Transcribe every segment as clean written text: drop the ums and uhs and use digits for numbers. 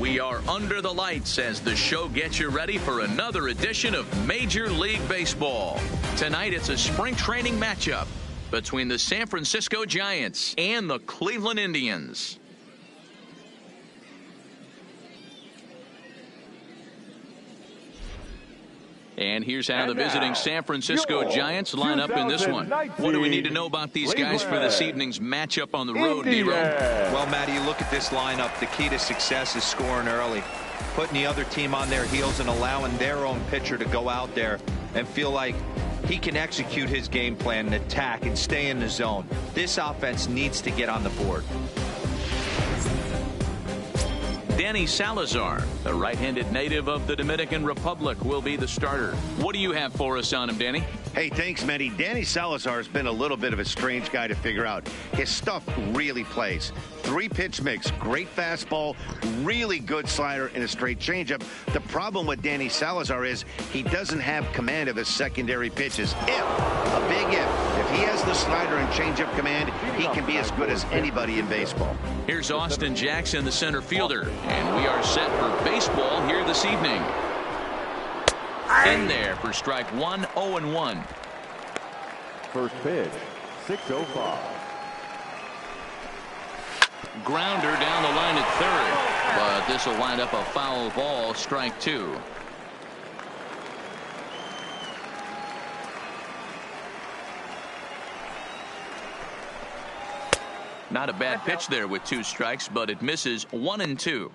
We are under the lights as the show gets you ready for another edition of Major League Baseball. Tonight it's a spring training matchup between the San Francisco Giants and the Cleveland Indians. And here's how the visiting San Francisco Giants line up in this one. What do we need to know about these guys for this evening's matchup on the road, D-Row? Well, Matty, you look at this lineup. The key to success is scoring early, putting the other team on their heels and allowing their own pitcher to go out there and feel like he can execute his game plan and attack and stay in the zone. This offense needs to get on the board. Danny Salazar, the right-handed native of the Dominican Republic, will be the starter. What do you have for us on him, Danny? Hey, thanks, Matty. Danny Salazar has been a little bit of a strange guy to figure out. His stuff really plays. 3-pitch mix, great fastball, really good slider, and a straight changeup. The problem with Danny Salazar is he doesn't have command of his secondary pitches. A big if he has the slider and changeup command, he can be as good as anybody in baseball. Here's Austin Jackson, the center fielder, and we are set for baseball here this evening. In there for strike one, 0-1. First pitch, 6:05. Grounder down the line at third, but this will wind up a foul ball, strike two. Not a bad pitch there with 2 strikes, but it misses 1-2.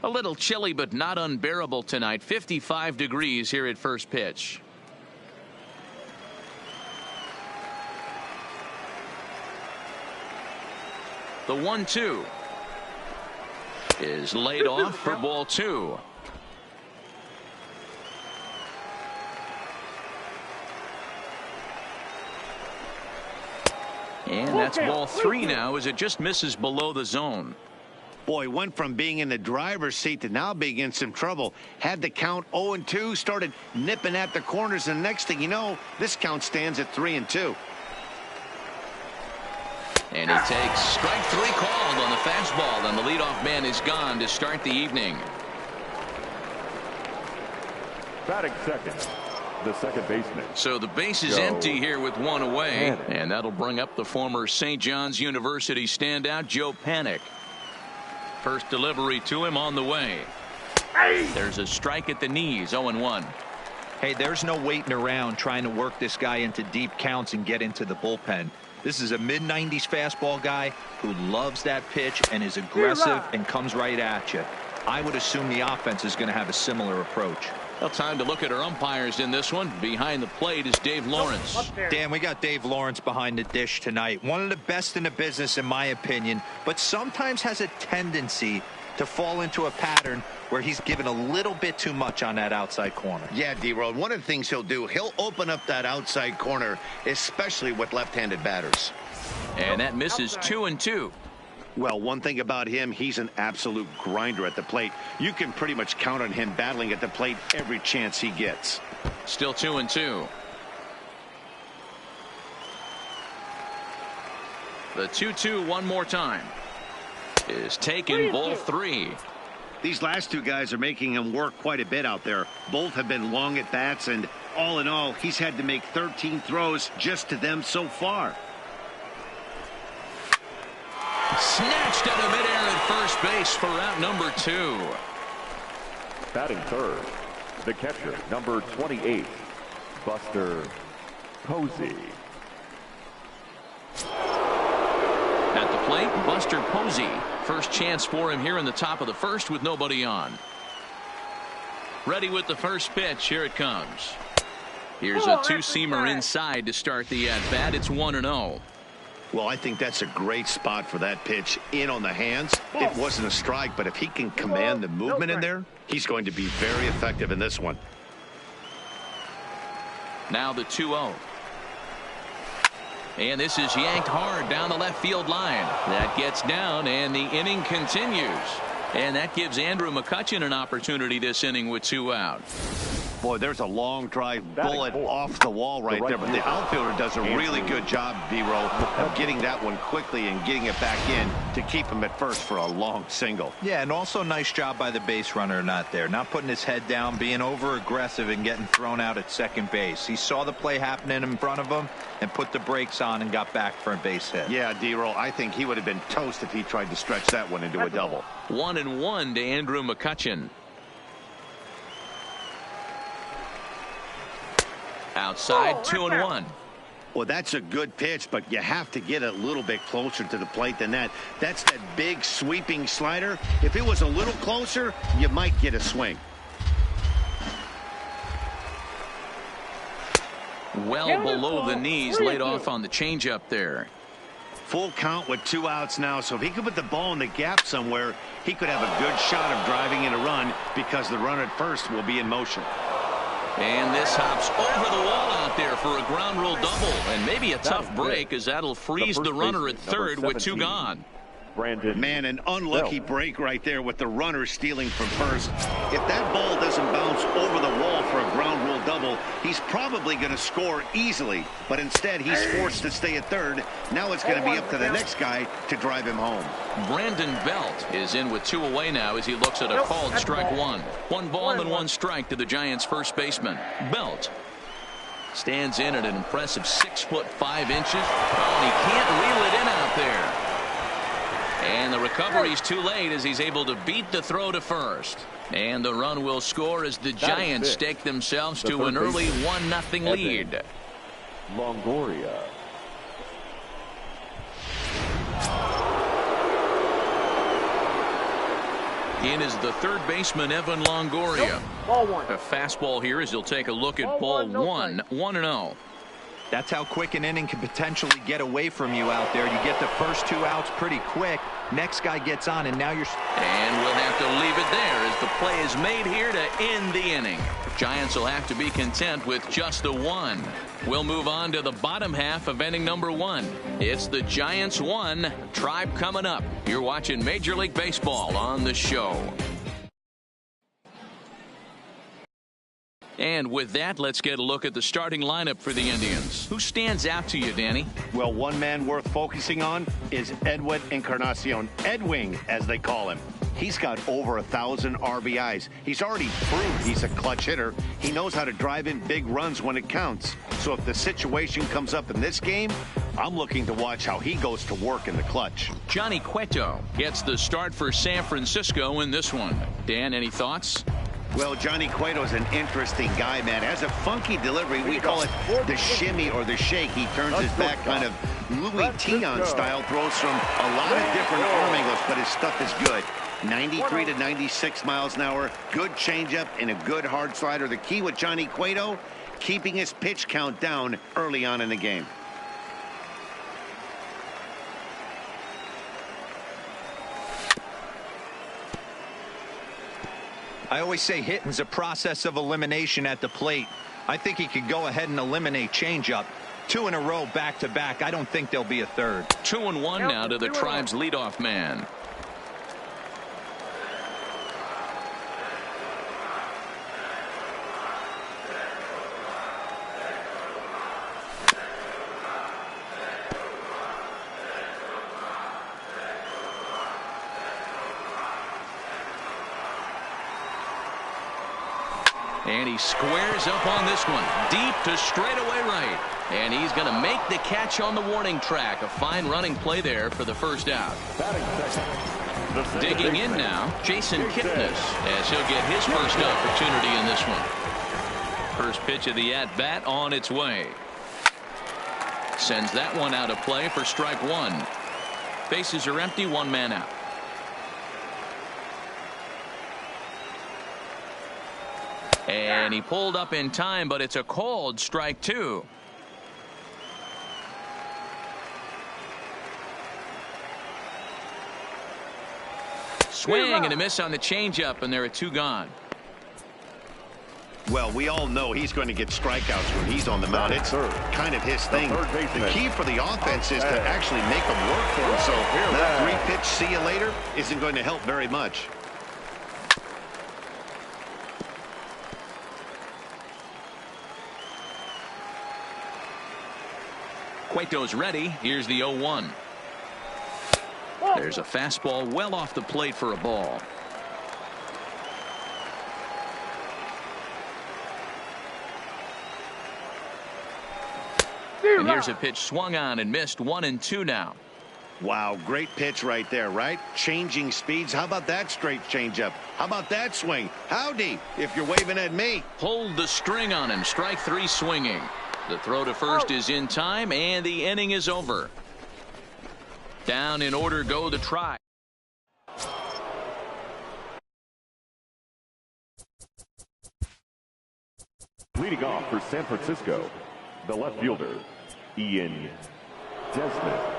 A little chilly, but not unbearable tonight. 55 degrees here at first pitch. The 1-2 is laid off for ball 2. And that's ball 3 now as it just misses below the zone. Boy, went from being in the driver's seat to now being in some trouble. Had the count 0-2, started nipping at the corners, and next thing you know, this count stands at 3-2. And he takes strike 3 called on the fastball, and the leadoff man is gone to start the evening. Batting second, the second baseman. So the base is empty here with 1 away, and that'll bring up the former St. John's University standout Joe Panik. First delivery to him on the way. There's a strike at the knees, 0-1. Hey, there's no waiting around trying to work this guy into deep counts and get into the bullpen. This is a mid-90s fastball guy who loves that pitch and is aggressive and comes right at you. I would assume the offense is going to have a similar approach. Well, time to look at our umpires in this one. Behind the plate is Dave Lawrence. Dan, we got Dave Lawrence behind the dish tonight. One of the best in the business, in my opinion, but sometimes has a tendency to fall into a pattern where he's given a little bit too much on that outside corner. Yeah, D-Road, one of the things he'll do, he'll open up that outside corner, especially with left-handed batters. And that misses 2-2. Well, one thing about him, he's an absolute grinder at the plate. You can pretty much count on him battling at the plate every chance he gets. Still 2-2. The 2-2 one more time is taken, ball 3. These last 2 guys are making him work quite a bit out there. Both have been long at bats, and all in all, he's had to make 13 throws just to them so far. Snatched out of midair at first base for out number 2. Batting third, the catcher, number 28, Buster Posey. At the plate, Buster Posey. First chance for him here in the top of the first with nobody on. Ready with the first pitch. Here it comes. Here's a 2-seamer inside to start the at-bat. It's 1-0. Well, I think that's a great spot for that pitch in on the hands. It wasn't a strike, but if he can command the movement in there, he's going to be very effective in this one. Now the 2-0. And this is yanked hard down the left field line. That gets down, and the inning continues. And that gives Andrew McCutchen an opportunity this inning with 2 out. Boy, there's a long drive bullet fourth, off the wall right there, but the outfielder does a really good job, B-Roll, of getting that one quickly and getting it back in to keep him at first for a long single. Yeah, and also nice job by the base runner not putting his head down, being over aggressive and getting thrown out at second base. He saw the play happening in front of him and put the brakes on and got back for a base hit. Yeah, D-Roll, I think he would have been toast if he tried to stretch that one into a double. 1-1 to Andrew McCutchen. Outside, 2-1. Well, that's a good pitch, but you have to get a little bit closer to the plate than that. That's that big sweeping slider. If it was a little closer, you might get a swing. Well below the knees, laid off on the changeup there. Full count with 2 outs now, so if he could put the ball in the gap somewhere, he could have a good shot of driving in a run because the runner at first will be in motion. And this hops over the wall out there for a ground rule double, and maybe a tough break as that'll freeze the runner at third with 2 gone. Man, an unlucky break right there with the runner stealing from first. If that ball doesn't bounce over the wall for a ground rule double, he's probably going to score easily. But instead, he's forced to stay at third. Now it's going to be up to the next guy to drive him home. Brandon Belt is in with 2 away now as he looks at a called strike 1. 1 ball and 1 strike to the Giants' first baseman. Belt stands in at an impressive 6'5". Oh, and he can't reel it in out there. And the recovery's too late as he's able to beat the throw to first. And the run will score as the Giants stake themselves to an early 1-0 lead. Longoria. In is the third baseman, Evan Longoria. Ball 1. A fastball here as he'll take a look at ball 1. 1-0. That's how quick an inning can potentially get away from you out there. You get the first 2 outs pretty quick. Next guy gets on, and now you're... And we'll have to leave it there as the play is made here to end the inning. Giants will have to be content with just a 1. We'll move on to the bottom half of inning number 1. It's the Giants 1, Tribe coming up. You're watching Major League Baseball on the show. And with that, let's get a look at the starting lineup for the Indians. Who stands out to you, Danny? Well, one man worth focusing on is Edwin Encarnacion. Edwing, as they call him. He's got over 1,000 RBIs. He's already proved he's a clutch hitter. He knows how to drive in big runs when it counts. So if the situation comes up in this game, I'm looking to watch how he goes to work in the clutch. Johnny Cueto gets the start for San Francisco in this one. Dan, any thoughts? Well, Johnny Cueto's an interesting guy, man. Has a funky delivery. We call it the shimmy or the shake. He turns his back kind of Louis Tion style, throws from a lot of different arm angles, but his stuff is good. 93 to 96 miles an hour, good changeup and a good hard slider. The key with Johnny Cueto, keeping his pitch count down early on in the game. I always say hitting's a process of elimination at the plate. I think he could go ahead and eliminate changeup. 2 in a row back-to-back. I don't think there'll be a third. 2-1 now to the Tribe's leadoff man. And he squares up on this one. Deep to straightaway right. And he's going to make the catch on the warning track. A fine running play there for the first out. Digging in now, Jason Kipnis, as he'll get his first opportunity in this one. First pitch of the at-bat on its way. Sends that one out of play for strike 1. Bases are empty, 1 man out. And he pulled up in time, but it's a called strike 2. Swing and a miss on the changeup, and there are 2 gone. Well, we all know he's going to get strikeouts when he's on the mound. It's kind of his thing. The key for the offense is to actually make him work for him. So that 3-pitch see you later isn't going to help very much. Cueto's ready. Here's the 0-1. There's a fastball well off the plate for a ball. And here's a pitch swung on and missed. 1-2 now. Wow, great pitch right there, right? Changing speeds. How about that straight changeup? How about that swing? Howdy, if you're waving at me. Pulled the string on him. Strike 3 swinging. The throw to first is in time, and the inning is over. Down in order go the Tribe. Leading off for San Francisco, the left fielder, Ian Desmond.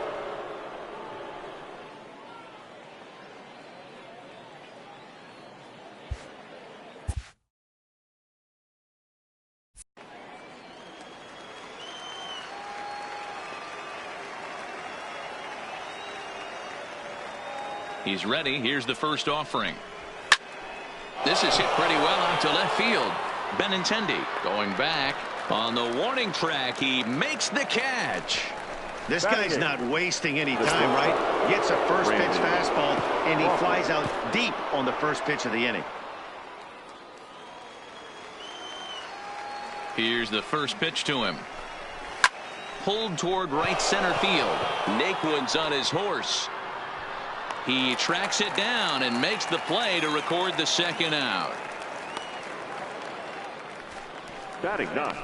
He's ready. Here's the first offering. This is hit pretty well out to left field. Benintendi going back on the warning track. He makes the catch. This guy's not wasting any time, right? Gets a first pitch fastball, and he flies out deep on the first pitch of the inning. Here's the first pitch to him. Pulled toward right center field. Naquin's on his horse. He tracks it down and makes the play to record the second out. Batting ninth,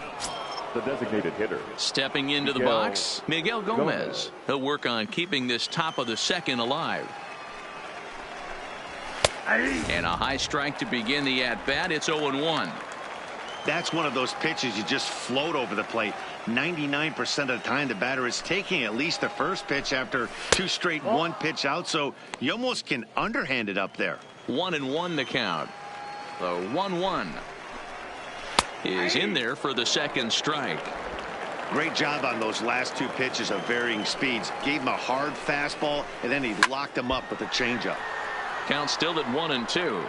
the designated hitter. Stepping into the box, Miguel Gomez. He'll work on keeping this top of the second alive. And a high strike to begin the at-bat. It's 0-1. That's one of those pitches you just float over the plate. 99% of the time the batter is taking at least the first pitch after 2 straight 1-pitch out, so you almost can underhand it up there. 1-1 the count. The 1-1 is in there for the second strike. Great job on those last 2 pitches of varying speeds. Gave him a hard fastball, and then he locked him up with a changeup. Count still at 1-2.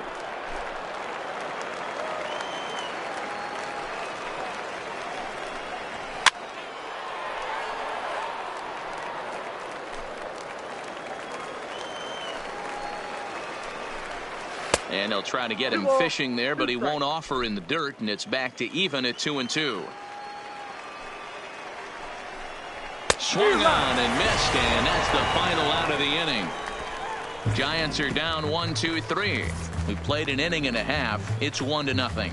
And they'll try to get him fishing there, but he won't offer in the dirt, and it's back to even at 2-2. Swung on and missed, and that's the final out of the inning. Giants are down 1-2-3. We played an inning and a half. It's 1-0.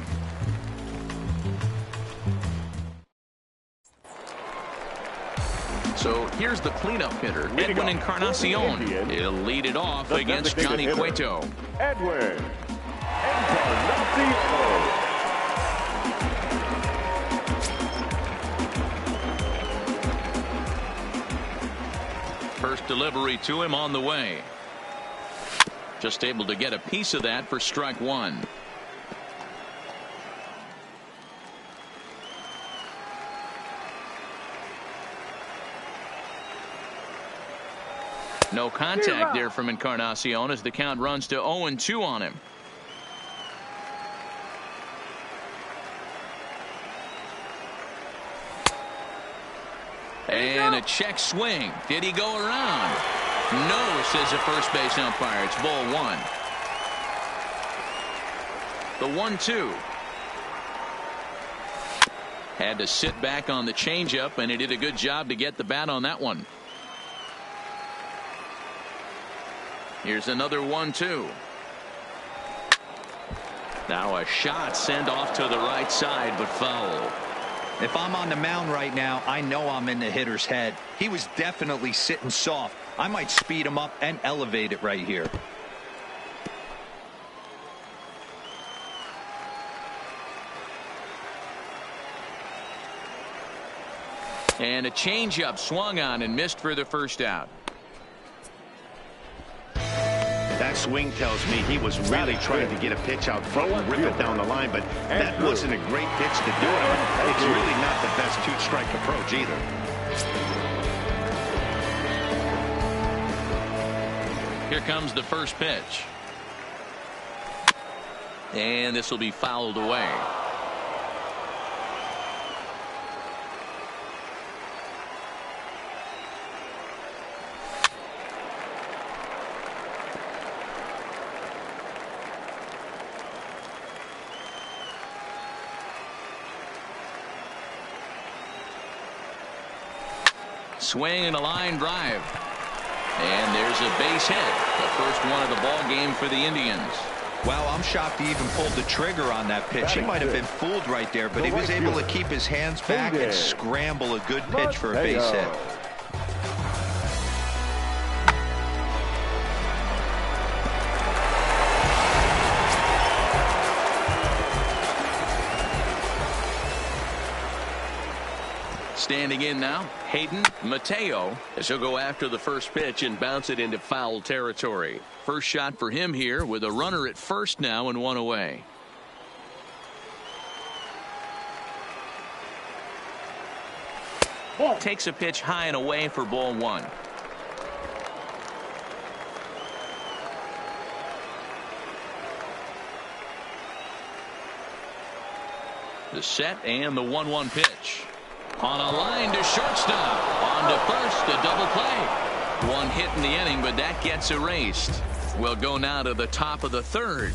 So here's the cleanup hitter, Edwin Encarnacion. He'll lead it off against Johnny Cueto. Edwin Encarnacion. First delivery to him on the way. Just able to get a piece of that for strike 1. No contact there from Encarnacion as the count runs to 0-2 on him. And a check swing. Did he go around? No, says the first base umpire. It's ball 1. The 1-2. Had to sit back on the changeup, and he did a good job to get the bat on that one. Here's another 1-2. Now a shot sent off to the right side, but foul. If I'm on the mound right now, I know I'm in the hitter's head. He was definitely sitting soft. I might speed him up and elevate it right here. And a changeup swung on and missed for the first out. That swing tells me he was really trying to get a pitch out front and rip it down the line, but that wasn't a great pitch to do it on. It's really not the best 2-strike approach either. Here comes the first pitch. And this will be fouled away. Swing and a line drive. And there's a base hit. The first one of the ball game for the Indians. Wow, I'm shocked he even pulled the trigger on that pitch. He might have been fooled right there, but he was able to keep his hands back and scramble a good pitch for a base hit. Standing in now, Hayden Mateo, as he'll go after the first pitch and bounce it into foul territory. First shot for him here with a runner at first now and one away. Takes a pitch high and away for ball one. The set and the 1-1 pitch. On a line to shortstop. On to first, a double play. One hit in the inning, but that gets erased. We'll go now to the top of the third.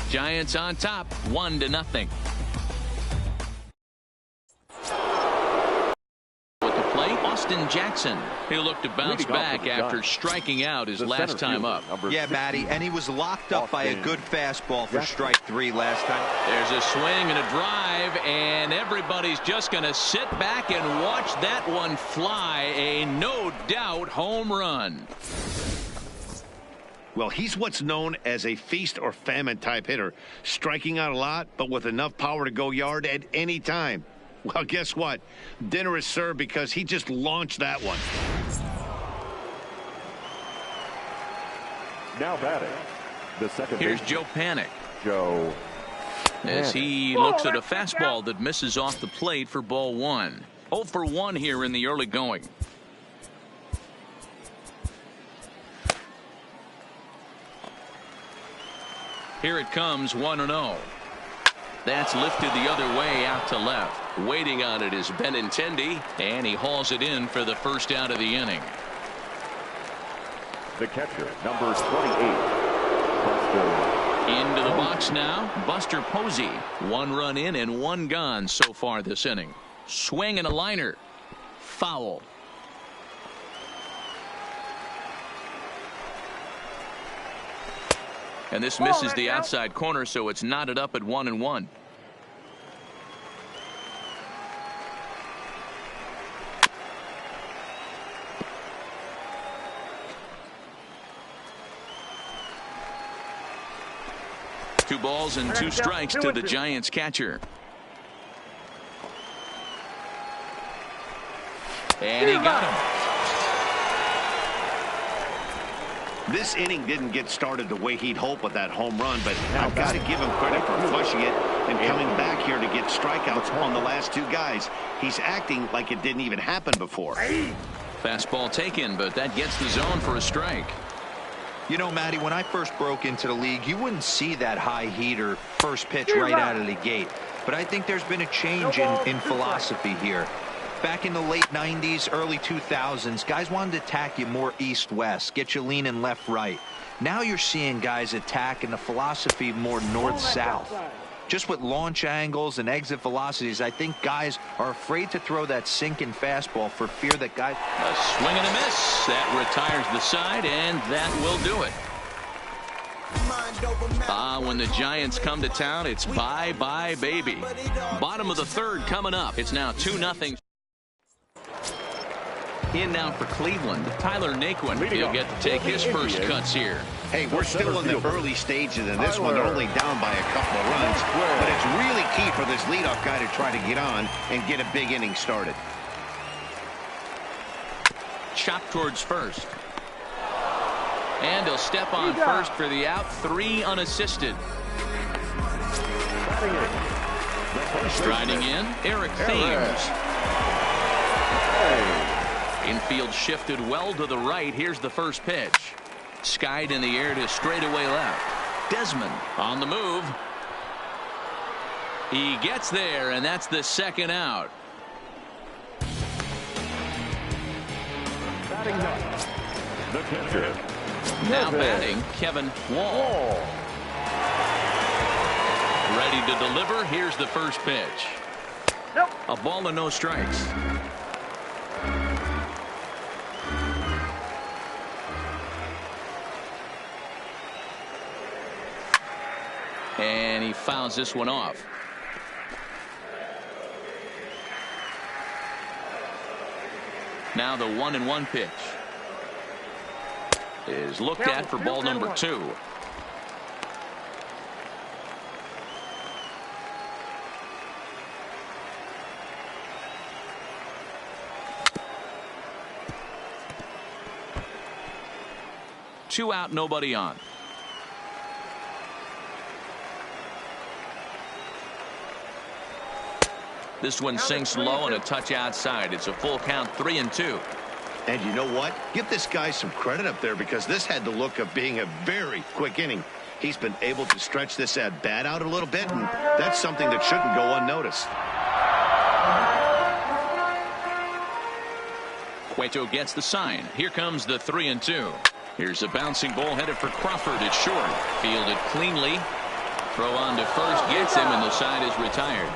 Giants on top, 1-0. With the plate, Austin Jackson. He'll look to bounce back after striking out his last time up. Yeah, Matty, and he was locked up by a good fastball for strike 3 last time. There's a swing and a drive, and everybody's just going to sit back and watch that one fly. A no-doubt home run. Well, he's what's known as a feast or famine type hitter, striking out a lot, but with enough power to go yard at any time. Well, guess what? Dinner is served because he just launched that one. Now batting, the second Here's baseman, Joe Panic. Joe As he looks at a fastball that misses off the plate for ball one. 0 for 1 here in the early going. Here it comes, 1-0. That's lifted the other way out to left. Waiting on it is Benintendi, and he hauls it in for the first out of the inning. the catcher, number 28, Buster. Into the box now, Buster Posey. 1 run in and 1 gone so far this inning. Swing and a liner. Foul. And this misses the outside corner, so it's knotted up at 1-1. Two balls and 2 strikes to the Giants catcher. And he got him. This inning didn't get started the way he'd hoped with that home run, but I've got to give him credit for flushing it and coming back here to get strikeouts on the last 2 guys. He's acting like it didn't even happen before. Fastball taken, but that gets the zone for a strike. You know, Matty, when I first broke into the league, you wouldn't see that high heater first pitch right out of the gate. But I think there's been a change in philosophy here. Back in the late 90s, early 2000s, guys wanted to attack you more east-west, get you leaning left-right. Now you're seeing guys attack in the philosophy more north-south. Just with launch angles and exit velocities, I think guys are afraid to throw that sinking fastball for fear that guys... A swing and a miss. That retires the side, and that will do it. When the Giants come to town, it's bye-bye, baby. Bottom of the third coming up. It's now 2-0. In now for Cleveland, Tyler Naquin. He'll get to take his first cuts here. Hey, we're still in the early stages in this one. They're only down by a couple of runs, but it's really key for this leadoff guy to try to get on and get a big inning started. Chop towards first. And he'll step on first for the out. 3 unassisted. Striding in, Eric Thames. Infield shifted well to the right. Here's the first pitch. Skied in the air to straightaway left. Desmond on the move. He gets there, and that's the second out. The catcher. Now batting, Kevin Wall. Ready to deliver. Here's the first pitch. A ball and no strikes. And he fouls this one off. Now the 1-1 pitch is looked at for ball number 2. Two out, nobody on. This one sinks low and a touch outside. It's a full count, 3-2. And you know what? Give this guy some credit up there, because this had the look of being a very quick inning. He's been able to stretch this at bat out a little bit, and that's something that shouldn't go unnoticed. Cueto gets the sign. Here comes the 3-2. Here's a bouncing ball headed for Crawford. It's short. Fielded cleanly. Throw on to first gets him, and the side is retired.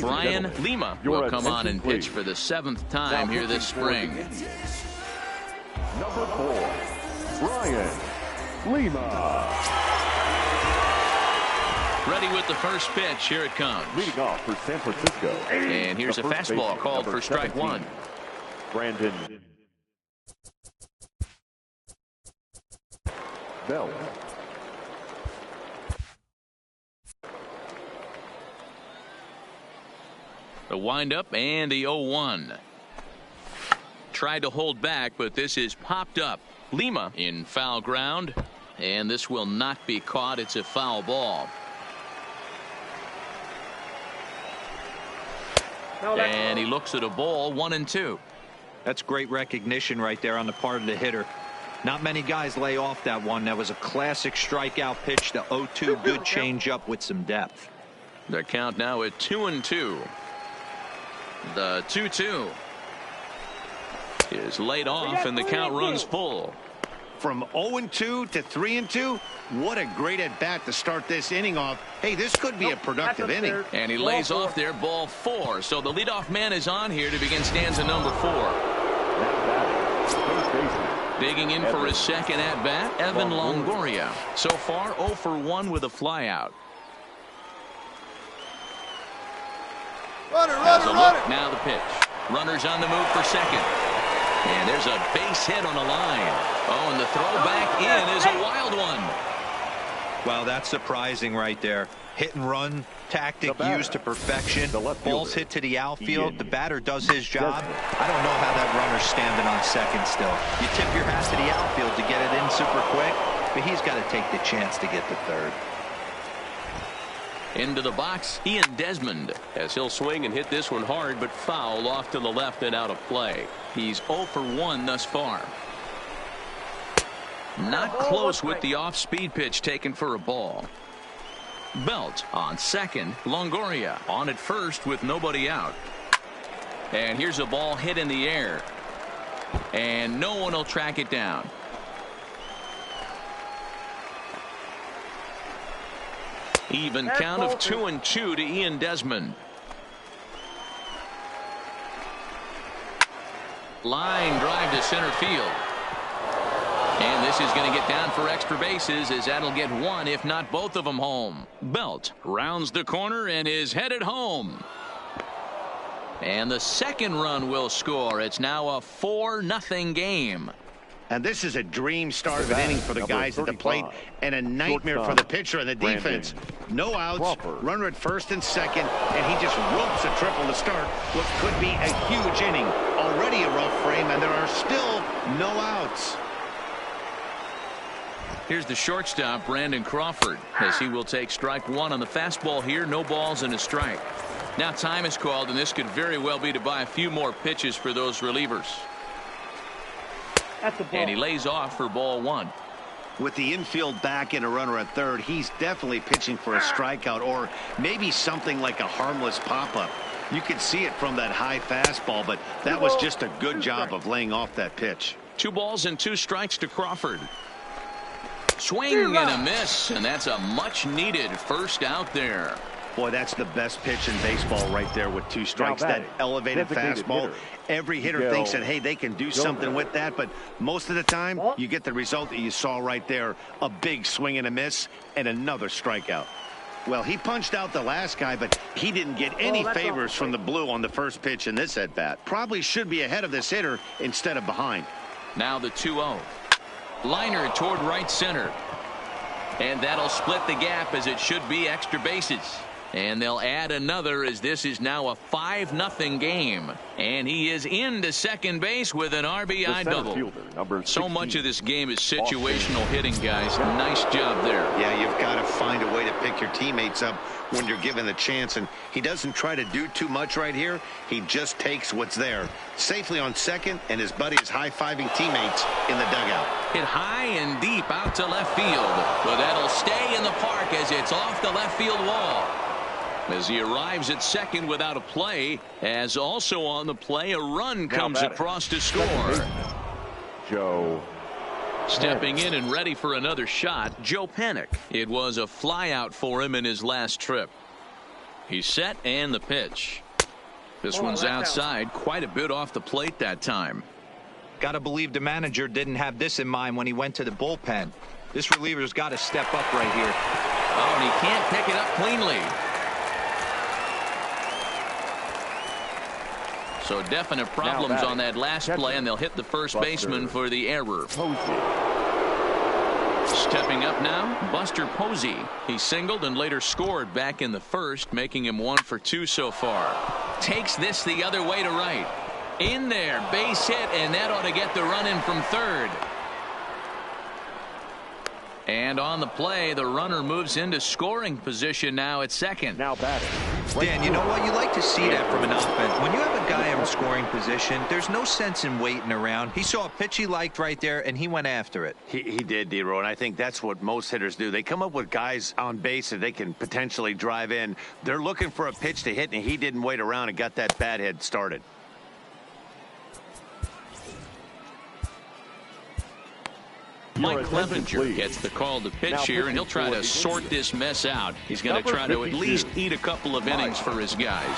Brian Lima will come on and pitch for the 7th time here this spring. Number 4, Brian Lima. Ready with the first pitch. Here it comes. Leading off for San Francisco. And here's a fastball called for strike 1. Brandon Bell. The windup and the 0-1. Tried to hold back, but this is popped up. Lima in foul ground, and this will not be caught. It's a foul ball. And he looks at a ball, 1-2. That's great recognition right there on the part of the hitter. Not many guys lay off that one. That was a classic strikeout pitch. The 0-2, good changeup with some depth. The count now at 2-2. The 2-2 is laid off, and the count runs full. From 0-2 to 3-2, what a great at bat to start this inning off. Hey, this could be a productive inning. And he lays off there, ball 4. So the leadoff man is on here to begin stanza number 4. Digging in for his second at bat, Evan Longoria. So far 0 for 1 with a flyout. Has a look, now the pitch. Runners on the move for second. And there's a base hit on the line. Oh, and the throw back in is a wild one. Wow, that's surprising right there. Hit and run tactic used to perfection. Balls hit to the outfield. The batter does his job. I don't know how that runner's standing on second still. You tip your hat to the outfield to get it in super quick, but he's got to take the chance to get to third. Into the box, Ian Desmond, as he'll swing and hit this one hard, but foul off to the left and out of play. He's 0 for 1 thus far. Not close with the off-speed pitch taken for a ball. Belt on second. Longoria on at first with nobody out. And here's a ball hit in the air. And no one will track it down. Even count of 2-2 to Ian Desmond. Line drive to center field. And this is going to get down for extra bases, as that'll get one, if not both of them, home. Belt rounds the corner and is headed home. And the second run will score. It's now a 4-0 game. And this is a dream start of an inning for the guys at the plate, and a nightmare for the pitcher and the defense. No outs, runner at first and second, and he just ropes a triple to start what could be a huge inning. Already a rough frame, and there are still no outs. Here's the shortstop, Brandon Crawford, as he will take strike 1 on the fastball here. No balls and a strike. Now time is called, and this could very well be to buy a few more pitches for those relievers. And he lays off for ball 1. With the infield back and a runner at third, he's definitely pitching for a strikeout, or maybe something like a harmless pop-up. You could see it from that high fastball, but that was just a good job of laying off that pitch. 2 balls and 2 strikes to Crawford. Swing and a miss, and that's a much-needed first out there. Boy, that's the best pitch in baseball right there with 2 strikes. That elevated fastball. Every hitter thinks that, hey, they can do something with that, but most of the time, you get the result that you saw right there. A big swing and a miss, and another strikeout. Well, he punched out the last guy, but he didn't get any favors from the blue on the first pitch in this at-bat. Probably should be ahead of this hitter instead of behind. Now the 2-0. Liner toward right center. And that'll split the gap as it should be extra bases. And they'll add another as this is now a 5-0 game. And he is into second base with an RBI double. So much of this game is situational hitting, guys. Nice job there. Yeah, you've got to find a way to pick your teammates up when you're given the chance. And he doesn't try to do too much right here. He just takes what's there. Safely on second, and his buddy is high-fiving teammates in the dugout. Hit high and deep out to left field. But that'll stay in the park as it's off the left field wall. As he arrives at second without a play, as also on the play, a run comes across to score. Joe. Stepping in and ready for another shot, Joe Panik. It was a flyout for him in his last trip. He's set and the pitch. This one's outside, quite a bit off the plate that time. Got to believe the manager didn't have this in mind when he went to the bullpen. This reliever's got to step up right here. Oh, and he can't pick it up cleanly. So definite problems on that last play, and they'll hit the first baseman for the error. Stepping up now, Buster Posey. He singled and later scored back in the first, making him 1 for 2 so far. Takes this the other way to right. In there, base hit, and that ought to get the run in from third. And on the play, the runner moves into scoring position now at second. Now batting. Dan, you know what? You like to see that from an offense. When you have a guy in scoring position, there's no sense in waiting around. He saw a pitch he liked right there, and he went after it. He did, D-Row, and I think that's what most hitters do. They come up with guys on base that they can potentially drive in. They're looking for a pitch to hit, and he didn't wait around and got that bat hit started. Mike Clevenger gets the call to pitch here, and he'll try to sort this mess out. He's going to try to at least eat a couple of innings for his guys.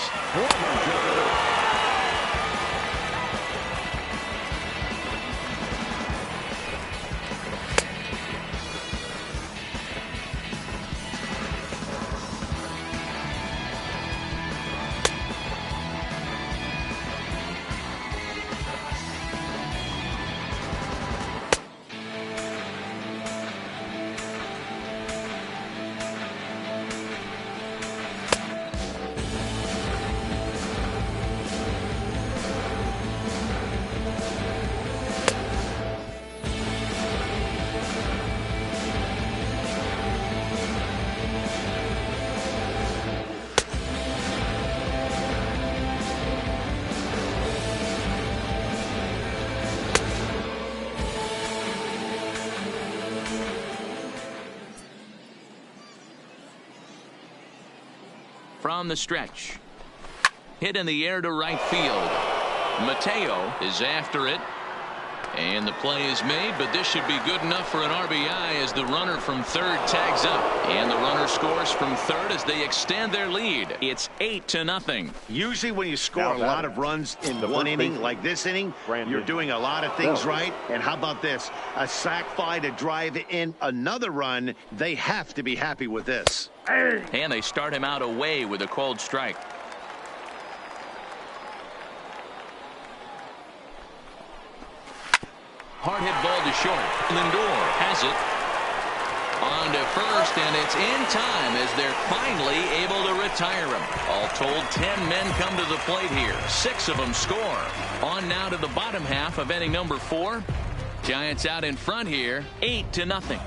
From the stretch. Hit in the air to right field. Mateo is after it. And the play is made, but this should be good enough for an RBI as the runner from third tags up. And the runner scores from third as they extend their lead. It's 8-0. Usually when you score a lot of runs in one inning, like this inning, you're doing a lot of things right. And how about this? A sac fly to drive in another run. They have to be happy with this. And they start him out away with a called strike. Hard hit ball to short. Lindor has it. On to first, and it's in time as they're finally able to retire him. All told, 10 men come to the plate here. 6 of them score. On now to the bottom half of inning number 4. Giants out in front here, 8-0.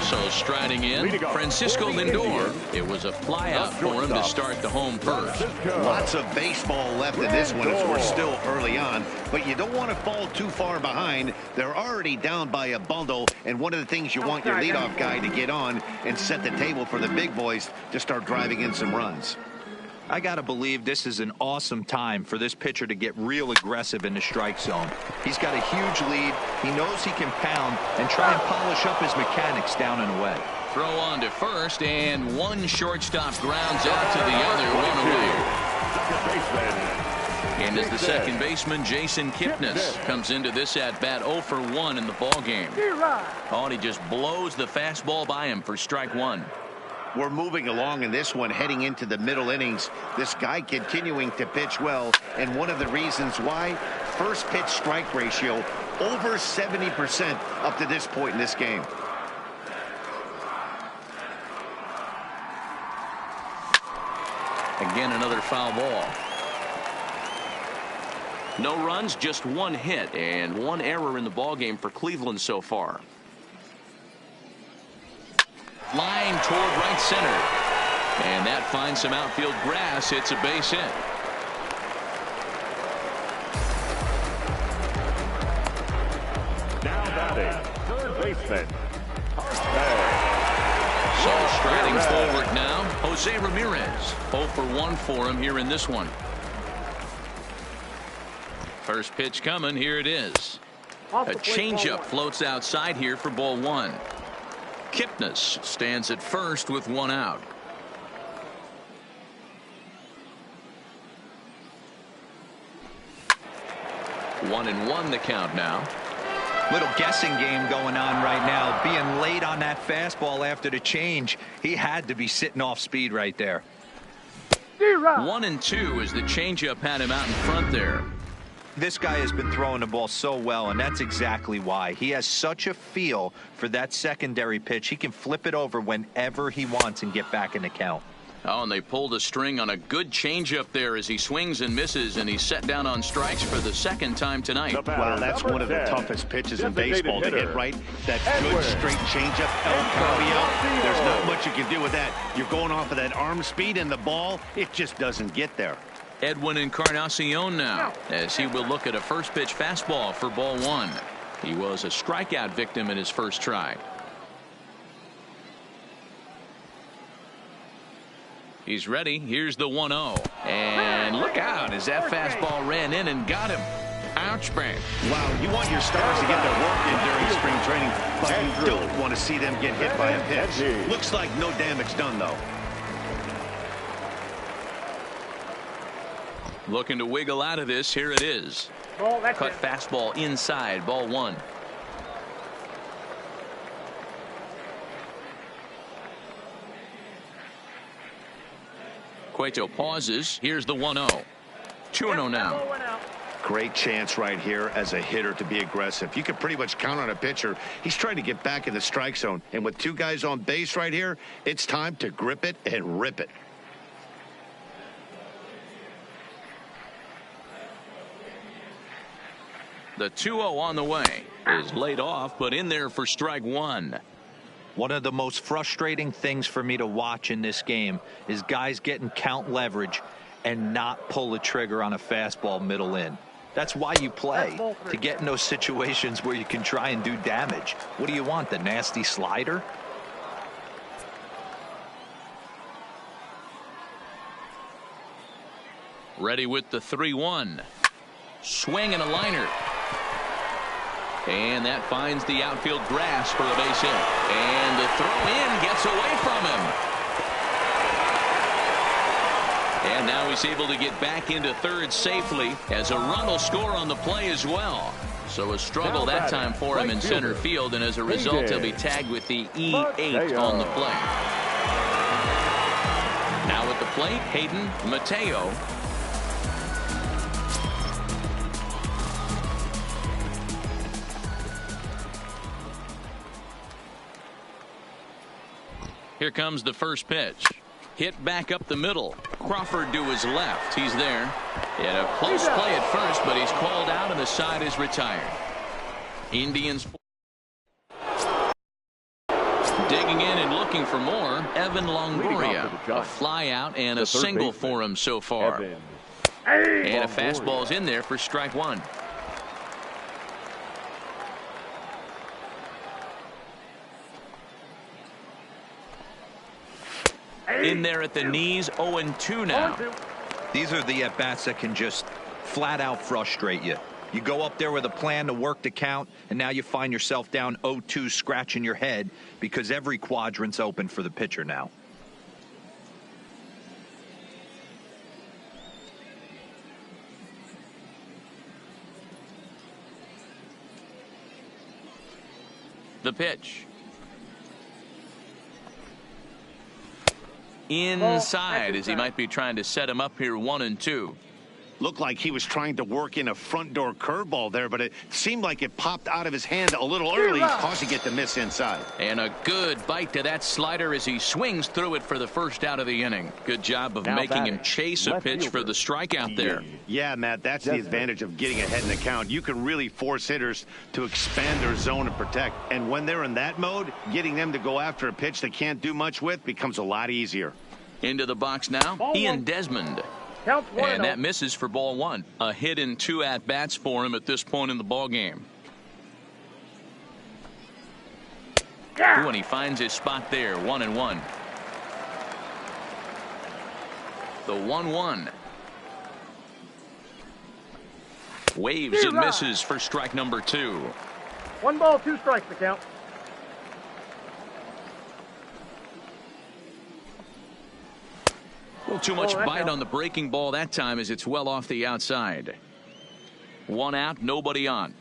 So striding in, Francisco Lindor. It was a flyout for him to start the home first. Lots of baseball left in this one as we're still early on, but you don't want to fall too far behind. They're already down by a bundle, and one of the things you want your leadoff guy to get on and set the table for the big boys to start driving in some runs. I got to believe this is an awesome time for this pitcher to get real aggressive in the strike zone. He's got a huge lead. He knows he can pound and try and polish up his mechanics down and away. Throw on to first, and one shortstop grounds out to the other, one away. And as the second baseman, Jason Kipnis comes into this at-bat 0 for 1 in the ballgame. Oh, and he just blows the fastball by him for strike one. We're moving along in this one, heading into the middle innings. This guy continuing to pitch well, and one of the reasons why, first pitch strike ratio over 70% up to this point in this game. Again, another foul ball. No runs, just one hit, and one error in the ballgame for Cleveland so far. Line toward right center. And that finds some outfield grass. It's a base hit. Now batting, third baseman. So striding forward now, Jose Ramirez. 0 for 1 for him here in this one. First pitch coming. Here it is. A changeup floats outside here for ball one. Kipnis stands at first with one out. One and one the count now. Little guessing game going on right now. Being late on that fastball after the change. He had to be sitting off speed right there. 1 and 2 as the changeup had him out in front there. This guy has been throwing the ball so well, and that's exactly why. He has such a feel for that secondary pitch. He can flip it over whenever he wants and get back in the count. Oh, and they pulled a string on a good changeup there as he swings and misses, and he's set down on strikes for the second time tonight. Wow, that's one of the toughest pitches in baseball to hit, right? That good straight changeup, El Cambio. There's not much you can do with that. You're going off of that arm speed, and the ball, it just doesn't get there. Edwin Encarnacion now, as he will look at a first pitch fastball for ball one. He was a strikeout victim in his first try. He's ready. Here's the 1-0. And look out as that fastball ran in and got him. Ouch, bang. Wow, you want your stars to get their work in during spring training, but you don't want to see them get hit by a pitch. Looks like no damage done, though. Looking to wiggle out of this. Here it is. Cut fastball inside. Ball one. Cueto pauses. Here's the 1-0. 2-0 now. Great chance right here as a hitter to be aggressive. You can pretty much count on a pitcher. He's trying to get back in the strike zone. And with two guys on base right here, it's time to grip it and rip it. The 2-0 on the way is laid off, but in there for strike one. One of the most frustrating things for me to watch in this game is guys getting count leverage and not pull the trigger on a fastball middle in. That's why you play, to get in those situations where you can try and do damage. What do you want, the nasty slider? Ready with the 3-1. Swing and a liner. And that finds the outfield grass for a base hit. And the throw in gets away from him. And now he's able to get back into third safely as a run will score on the play as well. So a struggle that time for him in center field, and as a result he'll be tagged with the E8 on the play. Now at the plate, Hayden Mateo. Here comes the first pitch. Hit back up the middle. Crawford to his left. He's there. And a close play at first, but he's called out and the side is retired. Indians digging in and looking for more. Evan Longoria. A fly out and a single for him so far. And a fastball's in there for strike one. In there at the knees, 0-2 now. These are the at-bats that can just flat out frustrate you. You go up there with a plan to work the count, and now you find yourself down 0-2 scratching your head because every quadrant's open for the pitcher now. The pitch. Inside, as he might be trying to set him up here 1-2. Looked like he was trying to work in a front door curveball there, but it seemed like it popped out of his hand a little early, causing it to miss inside. And a good bite to that slider as he swings through it for the first out of the inning. Good job of making him chase a pitch for the strikeout there. Yeah, Matt, that's the advantage of getting ahead in the count. You can really force hitters to expand their zone and protect. And when they're in that mode, getting them to go after a pitch they can't do much with becomes a lot easier. Into the box now, Ian Desmond. And that misses for ball 1. A hit in 2 at-bats for him at this point in the ball game. Ooh, and he finds his spot there, 1-1. The 1-1. Waves and misses for strike number 2. 1 ball, 2 strikes, the count. A little too much bite on the breaking ball that time as it's well off the outside. 1 out, nobody on.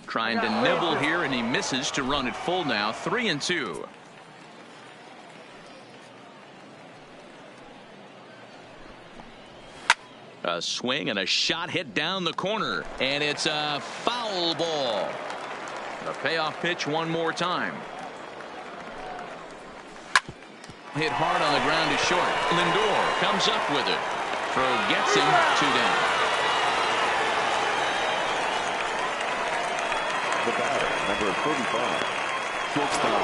Trying to nibble here, and he misses to run it full now, 3-2. A swing and a shot hit down the corner, and it's a foul ball. A payoff pitch one more time. Hit hard on the ground to short. Lindor comes up with it. Throw gets him 2 down. The batter, number 35, shortstop,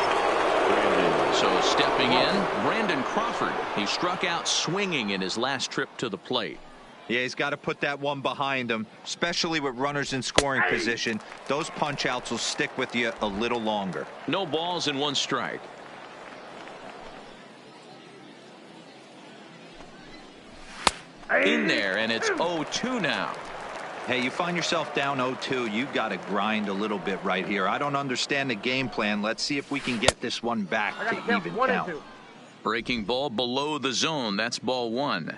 Brandon. So stepping in, Brandon Crawford. He struck out swinging in his last trip to the plate. Yeah, he's got to put that one behind him, especially with runners in scoring position. Those punch outs will stick with you a little longer. No balls and 1 strike. In there, and it's 0-2 now. Hey, you find yourself down 0-2, you got to grind a little bit right here. I don't understand the game plan. Let's see if we can get this one back to even count. Breaking ball below the zone. That's ball 1.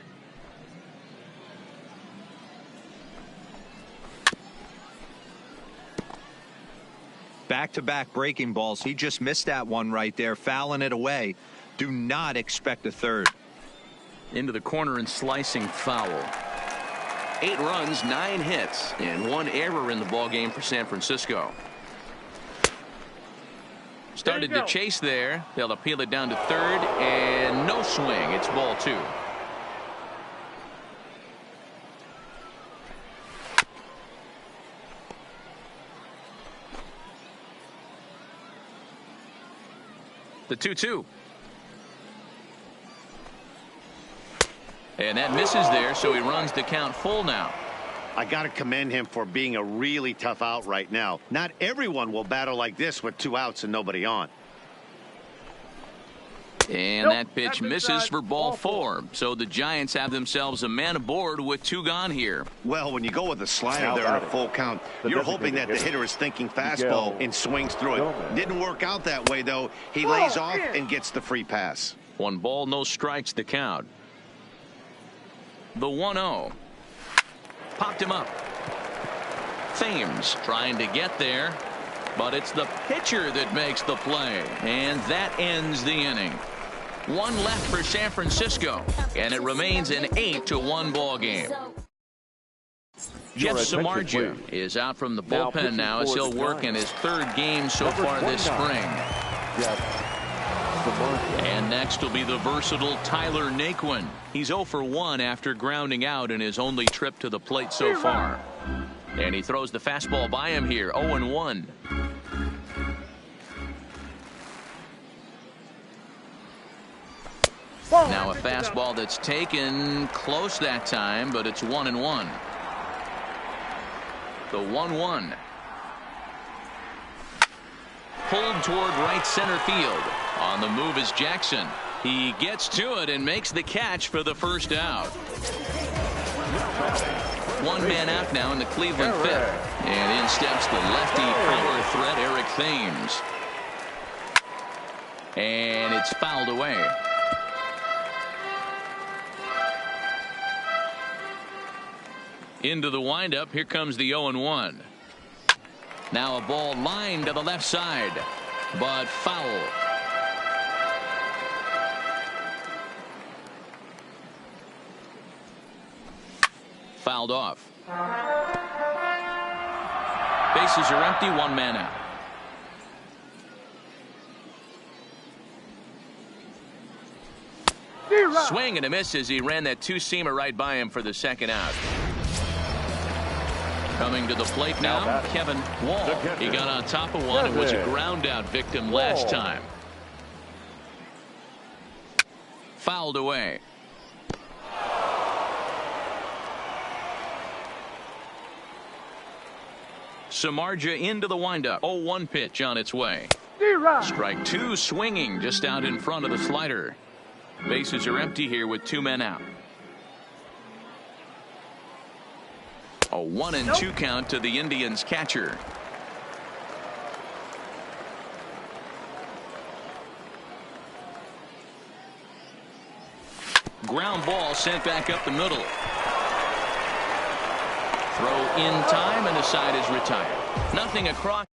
Back-to-back breaking balls. He just missed that one right there, fouling it away. Do not expect a third. Into the corner and slicing foul. 8 runs, 9 hits, and 1 error in the ball game for San Francisco. Started to chase there. They'll appeal it down to third, and no swing. It's ball 2. The 2-2. And that misses there, so he runs the count full now. I got to commend him for being a really tough out right now. Not everyone will battle like this with 2 outs and nobody on. And that pitch misses for ball 4. So the Giants have themselves a man aboard with 2 gone here. Well, when you go with a slider there in a full count, you're hoping that the hitter is thinking fastball and swings through it. Didn't work out that way, though. He lays off and gets the free pass. 1 ball, no strikes to count. The 1-0. Popped him up. Thames trying to get there, but it's the pitcher that makes the play, and that ends the inning. 1 left for San Francisco, and it remains an 8-1 ball game. Jeff Samardzija is out from the bullpen now as he'll work in his 3rd game so far this spring. And next will be the versatile Tyler Naquin. He's 0 for 1 after grounding out in his only trip to the plate so far. And he throws the fastball by him here, 0-1. Now a fastball that's taken close that time, but it's 1-1. The 1-1. Pulled toward right center field. On the move is Jackson. He gets to it and makes the catch for the first out. One man out now in the Cleveland fifth. And in steps the lefty power threat, Eric Thames. And it's fouled away. Into the windup. Here comes the 0-1. Now a ball lined to the left side, but foul. Fouled off. Bases are empty. One man out. Swing and a miss as he ran that two-seamer right by him for the second out. Coming to the plate now, Kevin Wall. He got on top of one and was a ground out victim last time. Fouled away. Samardzija into the windup. 0-1 pitch on its way. Strike two, swinging just out in front of the slider. Bases are empty here with two men out. A 1-2 count to the Indians catcher. Ground ball sent back up the middle. Throw in time and the side is retired. Nothing across.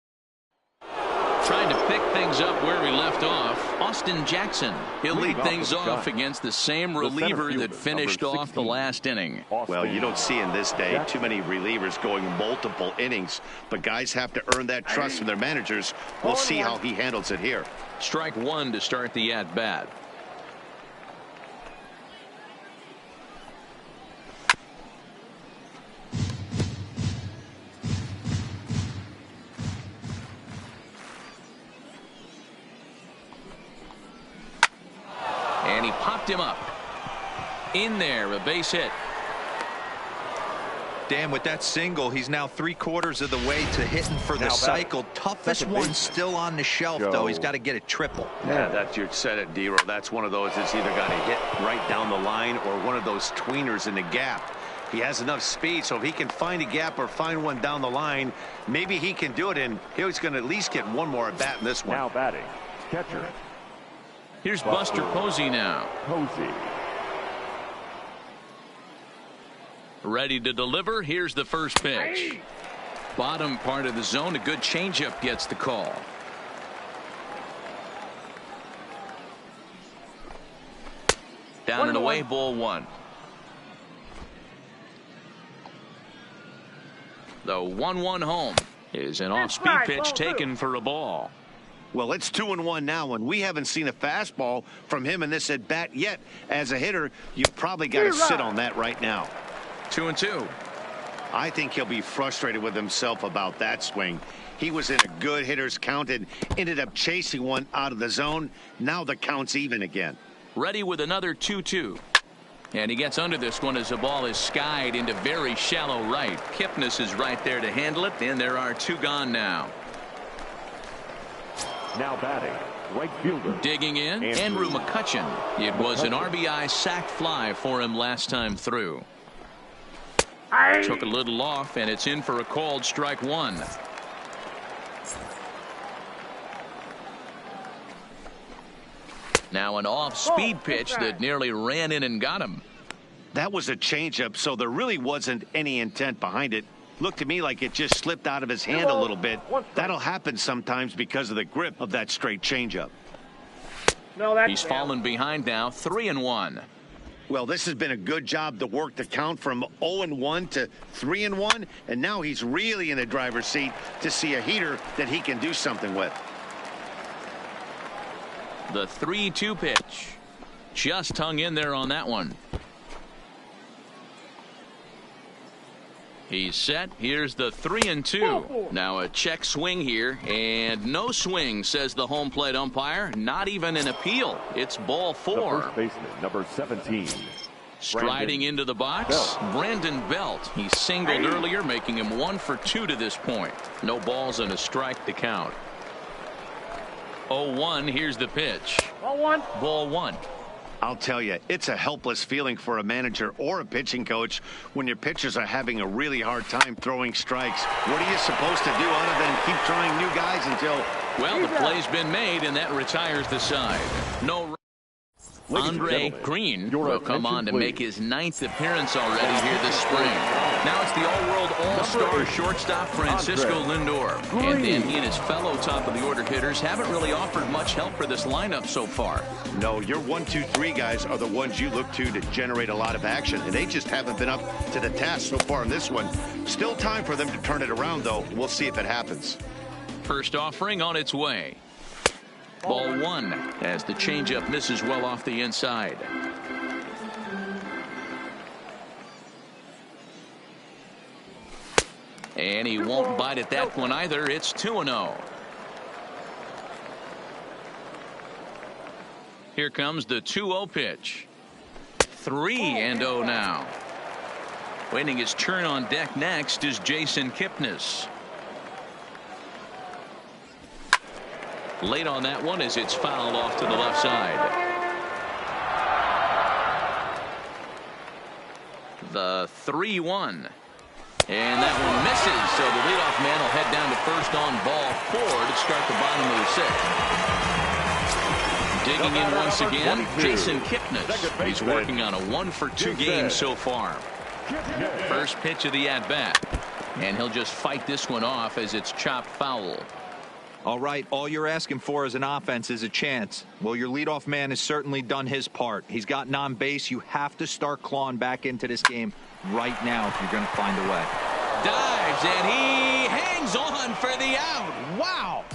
Trying to pick things up where we left off. Austin Jackson. He'll lead things off against the same reliever that finished off the last inning. Well, you don't see in this day too many relievers going multiple innings, but guys have to earn that trust from their managers. We'll see how he handles it here. Strike one to start the at-bat. And he popped him up. In there, a base hit. Dan, with that single, he's now 3/4 of the way to hitting for the cycle. Toughest one still on the shelf, though. He's got to get a triple. Yeah, that's your set it, D-Row. That's one of those that's either got to hit right down the line or one of those tweeners in the gap. He has enough speed, so if he can find a gap or find one down the line, maybe he can do it, and he's going to at least get one more at bat in this one. Now batting, catcher. Here's Buster Posey now. Posey. Ready to deliver. Here's the first pitch. Bottom part of the zone. A good changeup gets the call. Down and away, ball one. The 1-1 home is an off-speed pitch taken for a ball. Well, it's 2-1 now, and we haven't seen a fastball from him in this at bat yet. As a hitter, you've probably got to sit on that right now. 2-2. I think he'll be frustrated with himself about that swing. He was in a good hitter's count and ended up chasing one out of the zone. Now the count's even again. Ready with another 2-2. And he gets under this one as the ball is skied into very shallow right. Kipnis is right there to handle it, and there are two gone now. Now batting, right fielder. Digging in, Andrew McCutchen. It was an RBI sac fly for him last time through. Took a little off, and it's in for a called strike one. Now an off-speed pitch that nearly ran in and got him. That was a changeup, so there really wasn't any intent behind it. Looked to me like it just slipped out of his hand a little bit. That'll happen sometimes because of the grip of that straight changeup. He's fallen behind now, 3-1. Well, this has been a good job to work the count from 0-1 to 3-1, and now he's really in the driver's seat to see a heater that he can do something with. The 3-2 pitch. Just hung in there on that one. He's set. Here's the 3-2. Now a check swing here, and no swing, says the home plate umpire. Not even an appeal. It's ball four. The first baseman, number 17. Striding into the box, Brandon Belt. He singled earlier, making him 1 for 2 to this point. No balls and a strike to count. 0-1. Here's the pitch. Ball one. Ball one. I'll tell you, it's a helpless feeling for a manager or a pitching coach when your pitchers are having a really hard time throwing strikes. What are you supposed to do other than keep trying new guys until... Well, the play's been made, and that retires the side. No. Andre Green will come on to make his 9th appearance already here this spring. Now it's the all-world all-star shortstop Francisco Lindor. And then he and his fellow top-of-the-order hitters haven't really offered much help for this lineup so far. No, your 1, 2, 3 guys are the ones you look to generate a lot of action, and they just haven't been up to the task so far in this one. Still time for them to turn it around, though. We'll see if it happens. First offering on its way. Ball one as the changeup misses well off the inside. And he won't bite at that one either. It's 2-0. Here comes the 2-0 pitch. 3-0 now. Waiting his turn on deck next is Jason Kipnis. Late on that one as it's fouled off to the left side. The 3-1. And that one misses, so the leadoff man will head down to first on ball 4 to start the bottom of the 6th. Digging in once again, Jason Kipnis. He's working on a 1-for-2 game so far. First pitch of the at-bat. And he'll just fight this one off as it's chopped foul. All right, all you're asking for as an offense is a chance. Well, your leadoff man has certainly done his part. He's gotten on base. You have to start clawing back into this game right now if you're going to find a way. Dives, and he hangs on for the out. Wow.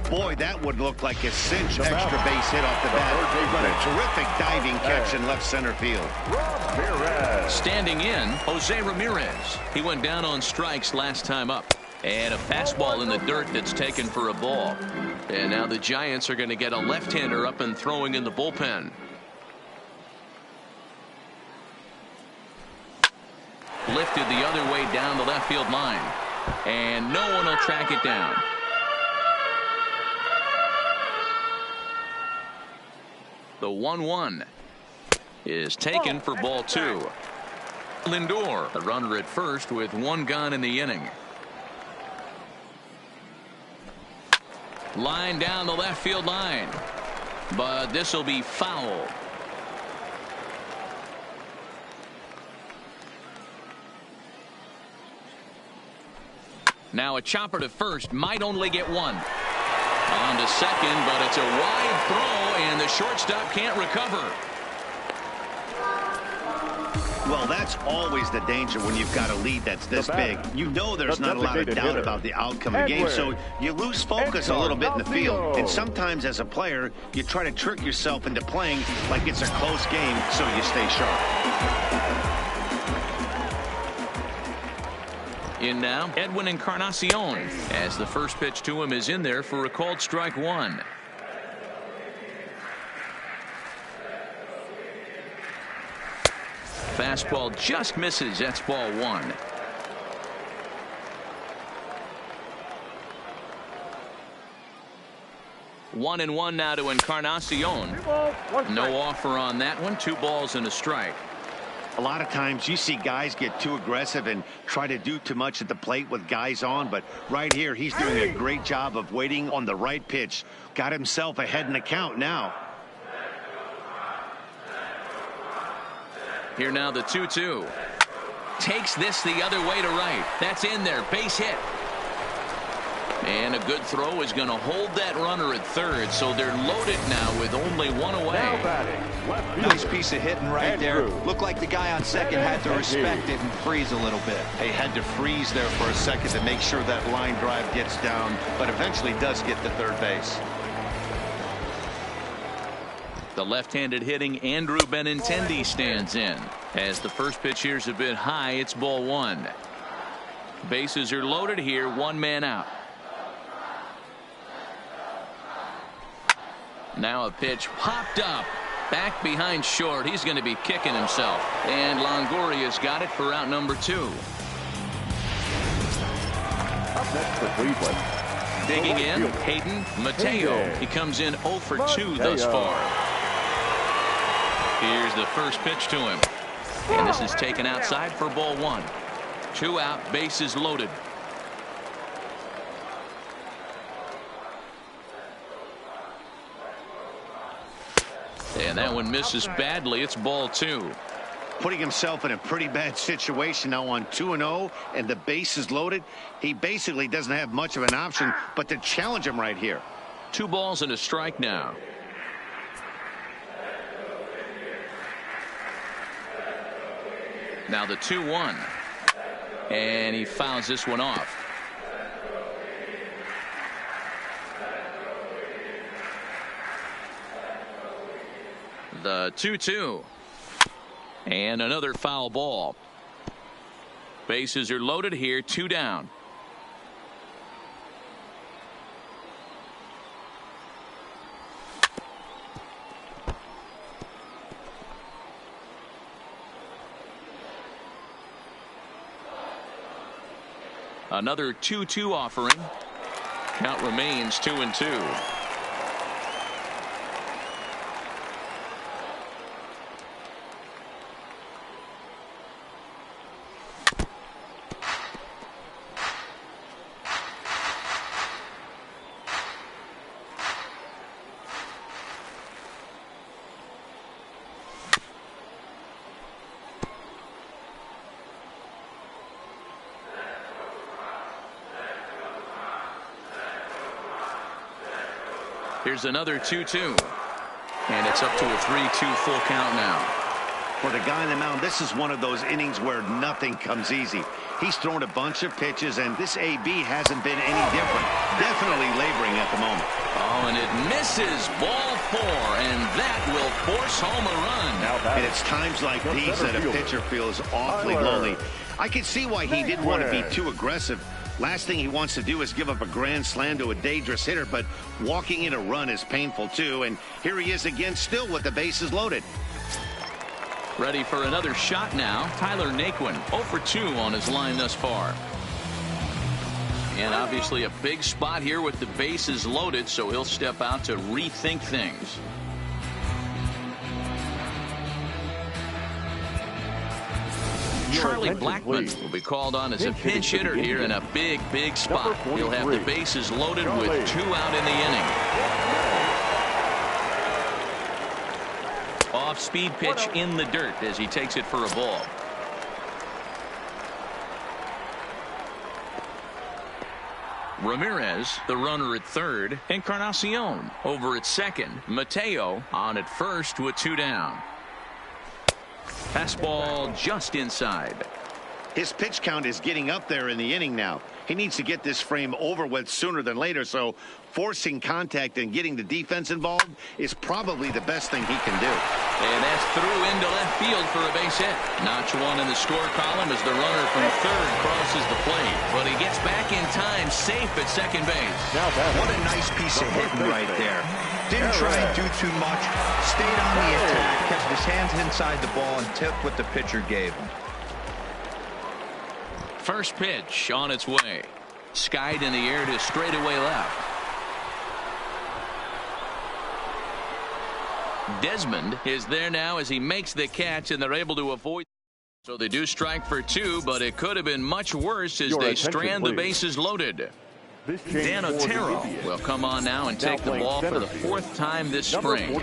Boy, that would look like a cinch extra base hit off the bat. But a terrific diving catch in left center field. Standing in, Jose Ramirez. He went down on strikes last time up. And a fastball in the dirt that's taken for a ball. And now the Giants are going to get a left-hander up and throwing in the bullpen. Lifted the other way down the left field line. And no one will track it down. The 1-1 is taken for ball 2. Lindor, a runner at first with 1 gone in the inning. Line down the left field line. But this will be foul. Now a chopper to first, might only get 1. On to second, but it's a wide throw, and the shortstop can't recover. Well, that's always the danger when you've got a lead that's this big. You know there's not a lot of doubt about the outcome of the game, so you lose focus a little bit in the field. And sometimes as a player, you try to trick yourself into playing like it's a close game so you stay sharp. In now, Edwin Encarnacion, as the first pitch to him is in there for a called strike 1. Fastball just misses. That's ball 1. One and one now to Encarnacion. No offer on that one. 2 balls and a strike. A lot of times you see guys get too aggressive and try to do too much at the plate with guys on, but right here he's doing a great job of waiting on the right pitch. Got himself ahead in the count now. Here now the 2-2. Takes this the other way to right. That's in there. Base hit. And a good throw is going to hold that runner at third, so they're loaded now with only 1 away. Nice piece of hitting right there. Looked like the guy on second had to respect it and freeze a little bit. He had to freeze there for a second to make sure that line drive gets down, but eventually does get to third base. The left-handed hitting Andrew Benintendi stands in. As the first pitch here's a bit high, it's ball 1. Bases are loaded here, 1 man out. Now a pitch popped up. Back behind short. He's going to be kicking himself. And Longoria's got it for out number 2. Up next for Cleveland, Digging in, Hayden Mateo. He comes in 0 for 2 thus far. Here's the first pitch to him. And this is taken outside for ball 1. 2 out, bases loaded. And that one misses badly. It's ball 2. Putting himself in a pretty bad situation now on 2-0 and the base is loaded. He basically doesn't have much of an option but to challenge him right here. 2 balls and a strike now. Now the 2-1. And he fouls this one off. The 2-2. And another foul ball. Bases are loaded here, 2 down. Another 2-2 offering. Count remains 2-2. Here's another 2-2. And it's up to a 3-2 full count now. For the guy on the mound, this is one of those innings where nothing comes easy. He's thrown a bunch of pitches, and this AB hasn't been any different. Definitely laboring at the moment. Oh, and it misses ball 4, and that will force home a run. And it's times like these that a pitcher feels awfully lonely. I can see why he didn't want to be too aggressive. Last thing he wants to do is give up a grand slam to a dangerous hitter, but walking in a run is painful too. And here he is again, still with the bases loaded. Ready for another shot now. Tyler Naquin 0 for 2 on his line thus far. And obviously a big spot here with the bases loaded, so he'll step out to rethink things. Charlie Blackmon will be called on as a pinch hitter here in a big spot. He'll have the bases loaded with 2 out in the inning. Off-speed pitch in the dirt as he takes it for a ball. Ramirez, the runner at third. Encarnacion over at second. Mateo on at first with 2 down. Fastball just inside. His pitch count is getting up there in the inning now. He needs to get this frame over with sooner than later, so forcing contact and getting the defense involved is probably the best thing he can do. And that's through into left field for a base hit. Notch 1 in the score column as the runner from third crosses the plate. But he gets back in time, safe at second base. What a nice piece of hitting right there. Didn't try and do too much. Stayed on the attack, kept his hands inside the ball, and tipped what the pitcher gave him. First pitch on its way. Skied in the air to straightaway left. Desmond is there now as he makes the catch, and they're able to avoid. So they do strike for 2, but it could have been much worse as they strand the bases loaded. Dan Otero will come on now and take the ball for the 4th time this spring.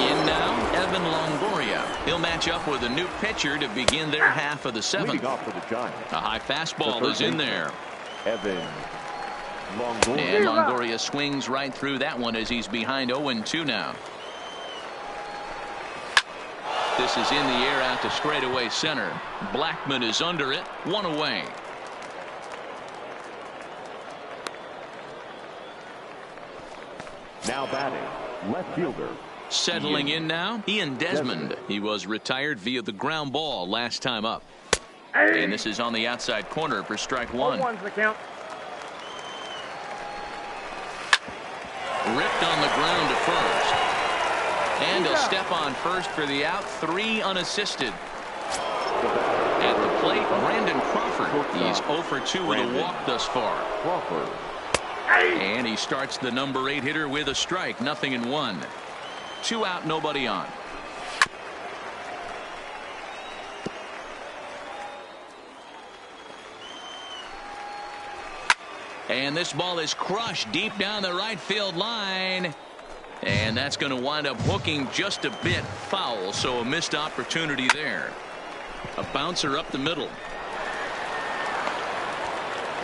In now, Evan Longoria. He'll match up with a new pitcher to begin their half of the 7th. A high fastball is in there. Evan Longoria. And Longoria swings right through that one as he's behind 0-2 now. This is in the air out to straightaway center. Blackmon is under it. 1 away. Now batting, left fielder. Settling in now, Ian Desmond. He was retired via the ground ball last time up. And this is on the outside corner for strike 1. 1's the count. Ripped on the ground to first. And a step on first for the out. 3 unassisted. At the plate, Brandon Crawford. He's 0 for 2 with a walk thus far. Crawford. And he starts the number 8 hitter with a strike. 0-1. 2 out, nobody on. And this ball is crushed deep down the right field line. And that's going to wind up hooking just a bit foul, so a missed opportunity there. A bouncer up the middle.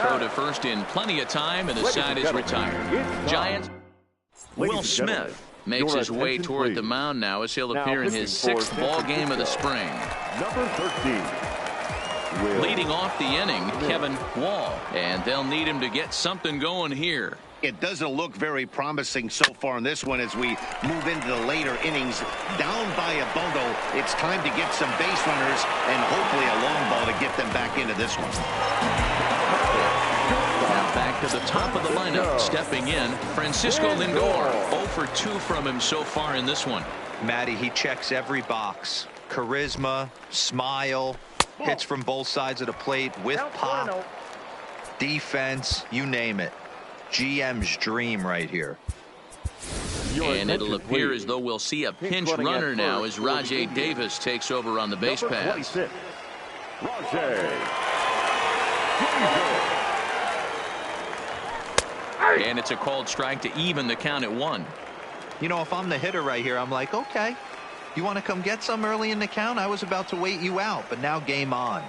Throw to first in plenty of time, and the side is retired. Giants. Will Smith makes his way toward the mound now as he'll appear in his 6th ball game of the spring. Number 13. Leading off the inning, Kevin Wall, and they'll need him to get something going here. It doesn't look very promising so far in this one as we move into the later innings. Down by a bundle, it's time to get some base runners and hopefully a long ball to get them back into this one. Now back to the top of the lineup, stepping in, Francisco Lindor. 0 for 2 from him so far in this one. Matty, he checks every box. Charisma, smile, hits from both sides of the plate with pop, defense, you name it. GM's dream right here. And it'll appear as though we'll see a pinch runner now as Rajai Davis takes over on the base pass. And it's a called strike to even the count at 1. You know, if I'm the hitter right here, I'm like, okay, you want to come get some early in the count? I was about to wait you out, but now game on.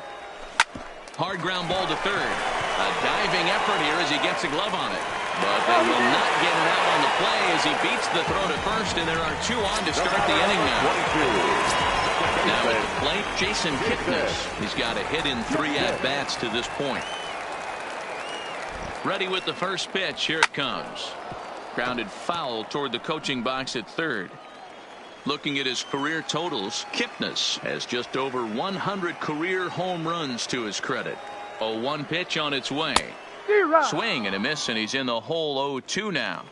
Hard ground ball to third. A diving effort here as he gets a glove on it. But they will not get it out on the play as he beats the throw to first, and there are 2 on to start the inning now. Now at the plate, Jason Kipnis. He's got a hit in 3 at-bats to this point. Ready with the first pitch. Here it comes. Grounded foul toward the coaching box at third. Looking at his career totals, Kipnis has just over 100 career home runs to his credit. A 1 pitch on its way. Swing and a miss, and he's in the hole 0-2 now.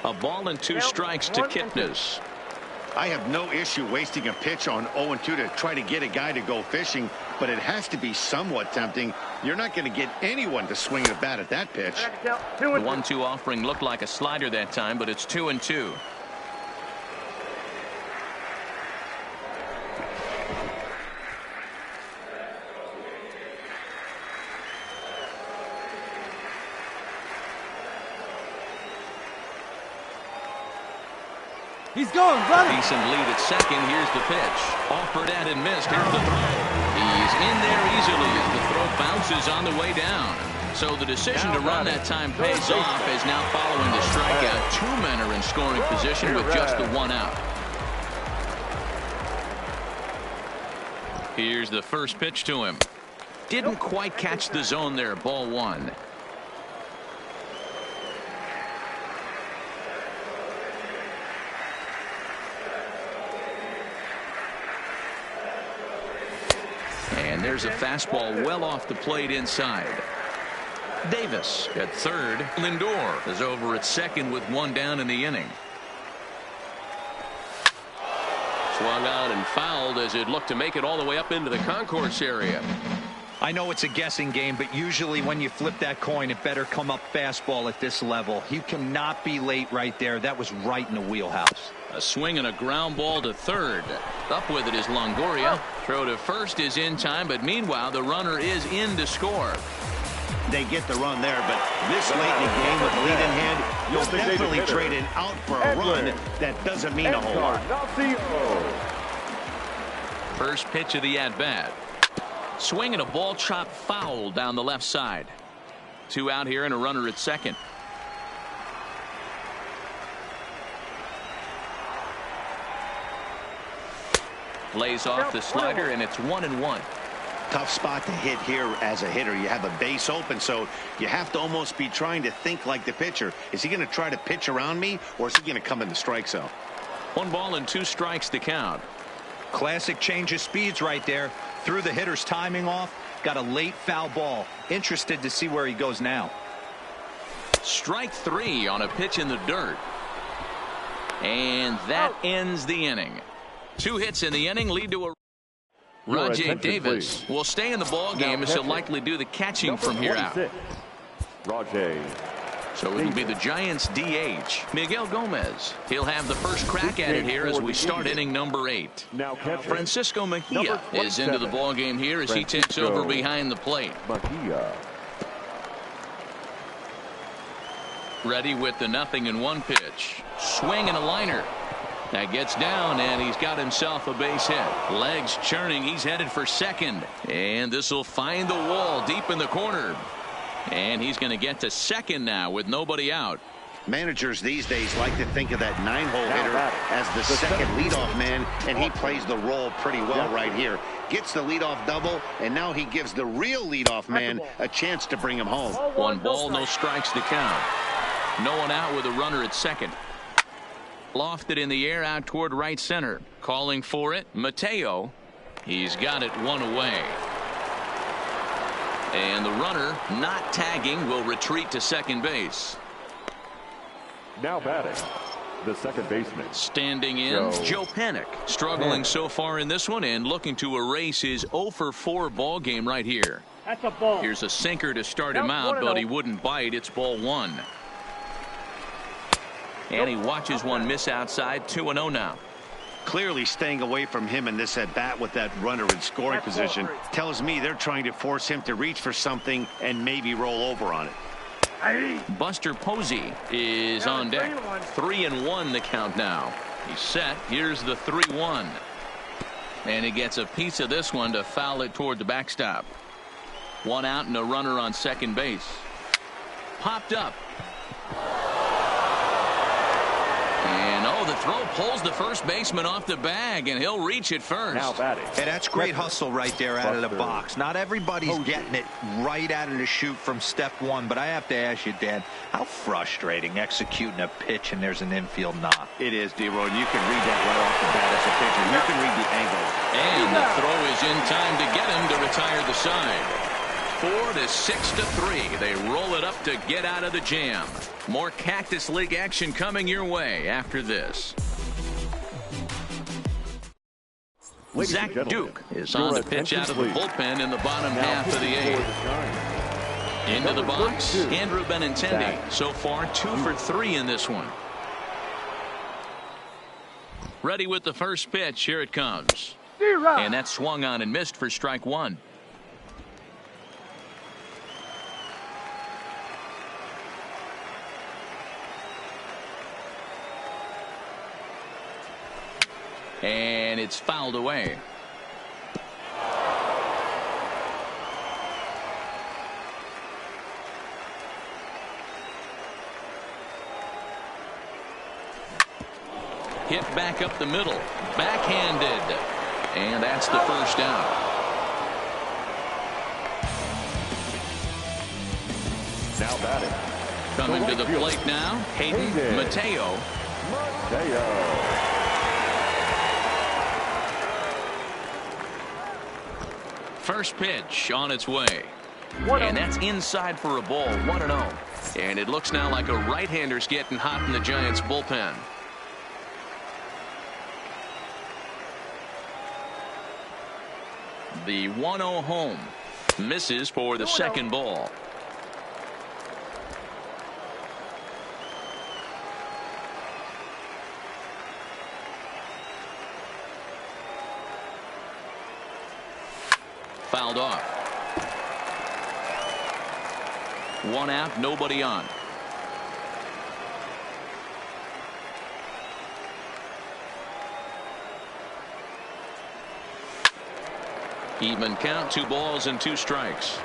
A ball and 2 strikes to Kipnis. I have no issue wasting a pitch on 0-2 to try to get a guy to go fishing, but it has to be somewhat tempting. You're not going to get anyone to swing a bat at that pitch. The 1-2 offering looked like a slider that time, but it's 2-2. He's going, running. Decent lead at second. Here's the pitch. Offered at and missed. Here's the throw. He's in there easily as the throw bounces on the way down. So the decision to run that time pays off as now following the strikeout. 2 men are in scoring position with just the 1 out. Here's the first pitch to him. Didn't quite catch the zone there. Ball 1. And there's a fastball well off the plate inside. Davis at third. Lindor is over at second with 1 down in the inning. Swung out and fouled as it looked to make it all the way up into the concourse area. I know it's a guessing game, but usually when you flip that coin, it better come up fastball at this level. You cannot be late right there. That was right in the wheelhouse. A swing and a ground ball to third. Up with it is Longoria. Throw to first is in time, but meanwhile the runner is in to score. They get the run there, but this late in the game with lead in hand, you'll definitely trade it out for a run. That doesn't mean a whole lot. First pitch of the at-bat. Swing and a ball chopped foul down the left side. 2 out here and a runner at second. Lays off the slider, and it's 1-1. Tough spot to hit here as a hitter. You have a base open, so you have to almost be trying to think like the pitcher. Is he going to try to pitch around me, or is he going to come in the strike zone? 1 ball and 2 strikes to count. Classic change of speeds right there. Threw the hitter's timing off. Got a late foul ball. Interested to see where he goes now. Strike 3 on a pitch in the dirt. And that ends the inning. 2 hits in the inning lead to a... Rajay Davis will stay in the ball game as he'll likely do the catching from here out. Rajay. So it'll be the Giants DH, Miguel Gomez. He'll have the first crack at it here as we start inning number 8. Now Francisco Mejia is into the ball game here as he takes over behind the plate. Mejia. Ready with the 0-1 pitch. Swing and a liner. That gets down, and he's got himself a base hit. Legs churning. He's headed for second. And this will find the wall deep in the corner. And he's going to get to second now with nobody out. Managers these days like to think of that 9-hole hitter as the second leadoff man, and he plays the role pretty well right here. Gets the leadoff double, and now he gives the real leadoff man a chance to bring him home. 1 ball, no strikes to count. No one out with a runner at second. Lofted in the air out toward right center. Calling for it, Mateo. He's got it 1 away. And the runner, not tagging, will retreat to second base. Now batting, the second baseman. Standing in, Joe Panik. Struggling so far in this one and looking to erase his 0-for-4 ball game right here. That's a ball. Here's a sinker to start him out, but he wouldn't bite. It's ball 1. And he watches one miss outside. 2-0 now. Clearly staying away from him in this at bat with that runner in scoring position tells me they're trying to force him to reach for something and maybe roll over on it. Buster Posey is on deck. 3-1 the count now. He's set. Here's the 3-1. And he gets a piece of this one to foul it toward the backstop. 1 out and a runner on second base. Popped up. And the throw pulls the first baseman off the bag, and he'll reach it first. Now batting. Hey, that's great hustle right there out of the box. Not everybody's getting it right out of the chute from step 1, but I have to ask you, Dan, how frustrating executing a pitch and there's an infield knock. It is, D-Roy. You can read that right off the bat as a pitcher. You can read the angle. And the throw is in time to get him to retire the side. 4-6-3. They roll it up to get out of the jam. More Cactus League action coming your way after this. Zach Duke is on the pitch out of the bullpen in the bottom half of the 8th. Into the box, Andrew Benintendi. So far, 2 for 3 in this one. Ready with the first pitch. Here it comes. And that swung on and missed for strike 1. And it's fouled away. Hit back up the middle. Backhanded. And that's the first out. Now batting. Coming to the plate now, Hayden Mateo. First pitch on its way. And that's inside for a ball. 1-0. And it looks now like a right-hander's getting hot in the Giants bullpen. The 1-0 home. Misses for the second ball. Fouled off. 1 out, nobody on. Even count, 2 balls and 2 strikes.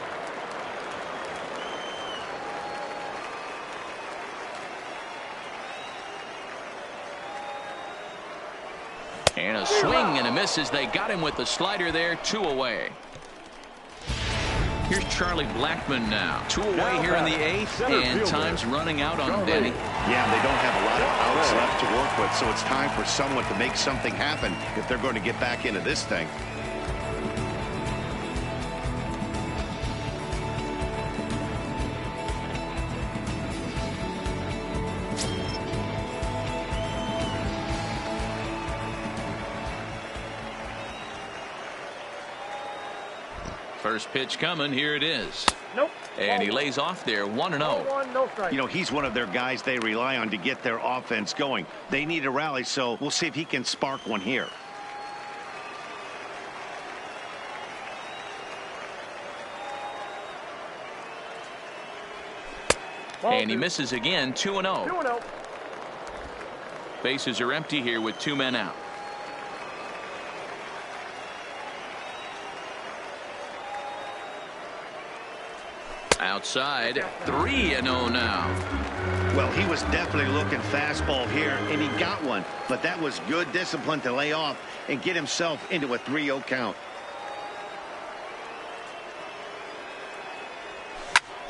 And a swing and a miss as they got him with the slider there. 2 away. Here's Charlie Blackmon now. 2 away here in the 8th, and time's running out on Denny. Yeah, they don't have a lot of outs left to work with, so it's time for someone to make something happen if they're going to get back into this thing. First pitch coming. Here it is. Nope. And he lays off there 1-0. 1, no strike. You know, he's one of their guys they rely on to get their offense going. They need a rally, so we'll see if he can spark one here. And he misses again. 2-0. 2-0. Bases are empty here with 2 men out. Outside. 3-0 now. Well, he was definitely looking fastball here, and he got one. But that was good discipline to lay off and get himself into a 3-0 count.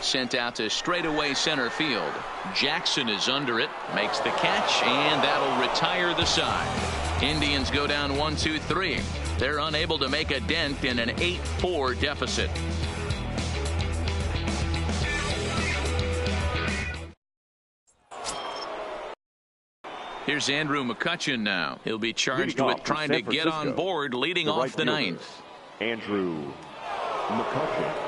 Sent out to straightaway center field. Jackson is under it, makes the catch, and that'll retire the side. Indians go down 1-2-3. They're unable to make a dent in an 8-4 deficit. Here's Andrew McCutchen now. He'll be charged with trying to get on board leading off the ninth. Andrew McCutchen.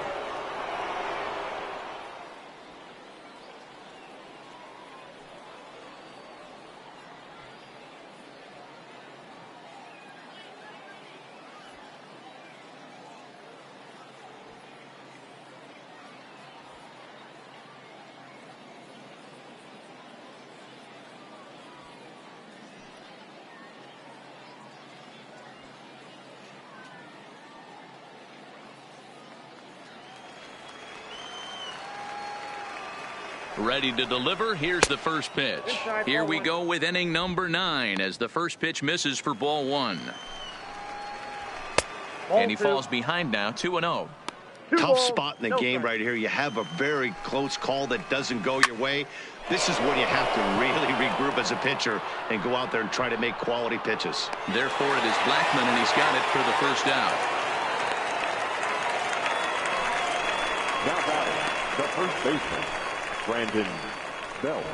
Ready to deliver. Here's the first pitch. Here we go with inning number 9 as the first pitch misses for ball 1. And he falls behind now 2-0. Tough spot in the game right here. You have a very close call that doesn't go your way. This is when you have to really regroup as a pitcher and go out there and try to make quality pitches. Therefore, it is Blackman, and he's got it for the first out. Now batting, the first baseman, Brandon Belt.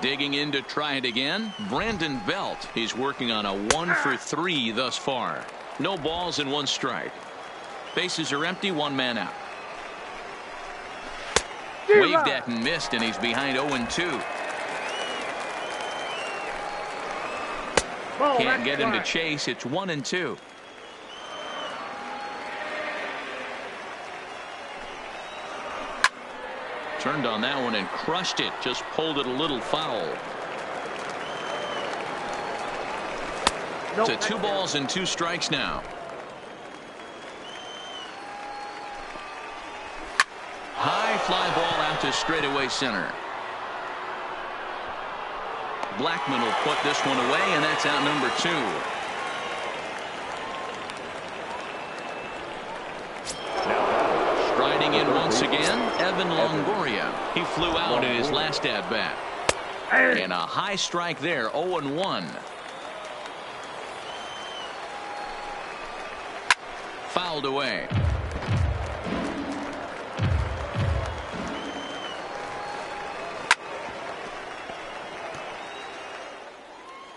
Digging in to try it again, Brandon Belt. He's working on a 1-for-3 thus far. No balls and 1 strike. Bases are empty, 1 man out. Waved at and missed, and he's behind 0-2. Can't get him to chase. It's 1-2. Turned on that one and crushed it. Just pulled it a little foul. To 2 balls and 2 strikes now. High fly ball out to straightaway center. Blackman will put this one away, and that's out number 2. Striding in once again, Evan Longoria. He flew out in his last at bat. And a high strike there, 0-1. Fouled away.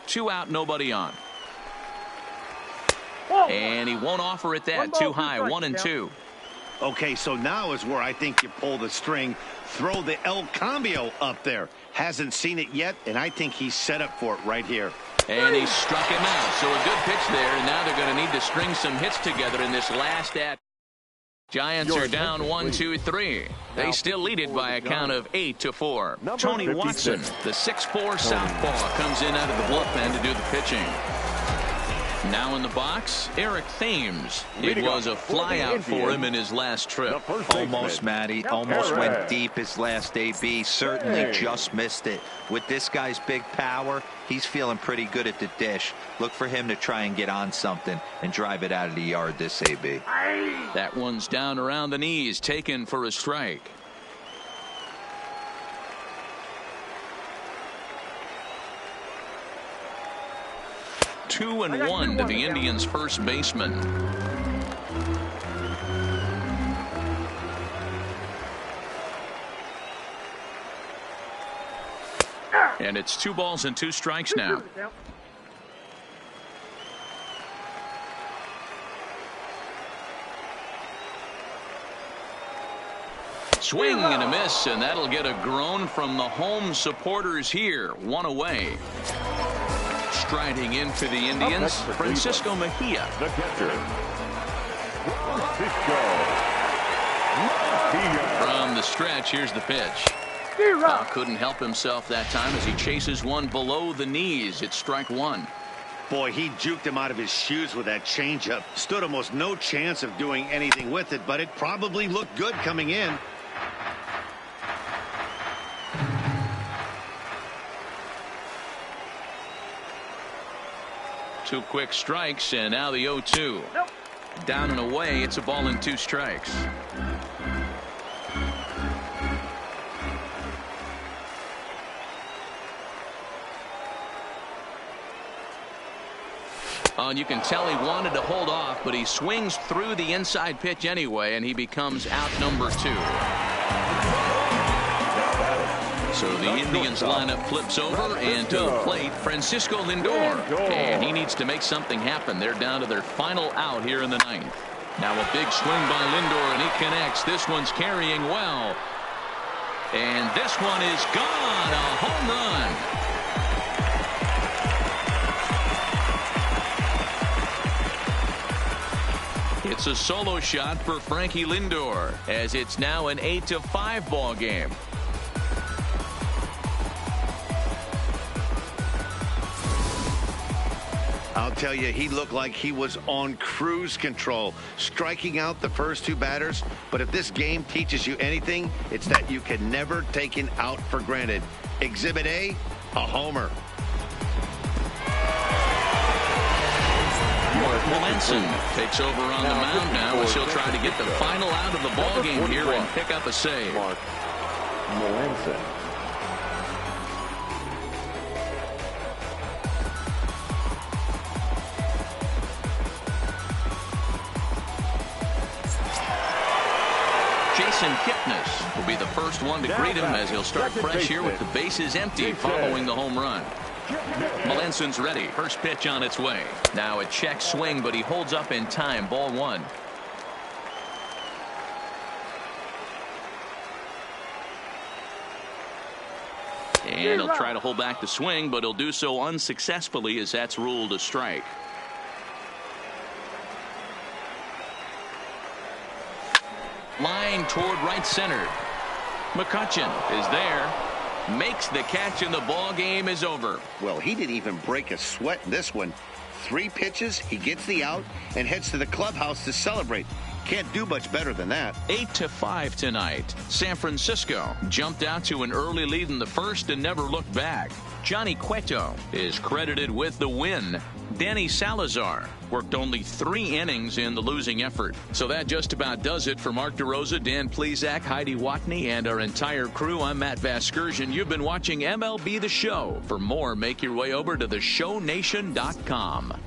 Two out, nobody on. And he won't offer it that. Too high. 1-2. Okay, so now is where I think you pull the string, throw the El Cambio up there. Hasn't seen it yet, and I think he's set up for it right here. And he struck him out. So a good pitch there, and now they're going to need to string some hits together in this last at. Giants are down 1-2-3. They still lead it by a count of 8-4. Tony Watson, the 6'4" southpaw, comes in out of the bullpen to do the pitching. Now in the box, Eric Thames. It was a fly out for him in his last trip. Almost, Matty. Almost went deep his last AB. Certainly just missed it. With this guy's big power, he's feeling pretty good at the dish. Look for him to try and get on something and drive it out of the yard this AB. That one's down around the knees, taken for a strike. Two and 1 to the Indians' first baseman. And it's 2 balls and 2 strikes now. Swing and a miss, and that'll get a groan from the home supporters here. One away. Striding in for the Indians, Francisco Mejia. The catcher, Francisco Mejia. From the stretch, here's the pitch. Couldn't help himself that time as he chases one below the knees. It's strike one. Boy, he juked him out of his shoes with that changeup. Stood almost no chance of doing anything with it, but it probably looked good coming in. Two quick strikes, and now the 0-2. Nope. Down and away, it's a ball and 2 strikes. And you can tell he wanted to hold off, but he swings through the inside pitch anyway, and he becomes out number 2. So the Indians lineup flips over, and to the plate, Francisco Lindor. And he needs to make something happen. They're down to their final out here in the 9th. Now a big swing by Lindor, and he connects. This one's carrying well. And this one is gone. A home run. It's a solo shot for Frankie Lindor, as it's now an 8-5 ball game. I'll tell you, he looked like he was on cruise control, striking out the first 2 batters. But if this game teaches you anything, it's that you can never take an out for granted. Exhibit A, a homer. Mark Melanson takes over on the mound now as he'll try to get the final out of the ball game here and pick up a save. Mark Melanson. Jason Kipnis will be the first one to greet him as he'll start fresh here with the bases empty following the home run. Melanson's ready. First pitch on its way. Now a check swing, but he holds up in time. Ball 1. And he'll try to hold back the swing, but he'll do so unsuccessfully as that's ruled a strike. Line toward right center. McCutchen is there. Makes the catch, and the ball game is over. Well, he didn't even break a sweat in this one. 3 pitches, he gets the out and heads to the clubhouse to celebrate. Can't do much better than that. 8-5 tonight. San Francisco jumped out to an early lead in the first and never looked back. Johnny Cueto is credited with the win. Danny Salazar worked only 3 innings in the losing effort. So that just about does it for Mark DeRosa, Dan Plesac, Heidi Watney, and our entire crew. I'm Matt Vasgersian. You've been watching MLB The Show. For more, make your way over to theshownation.com.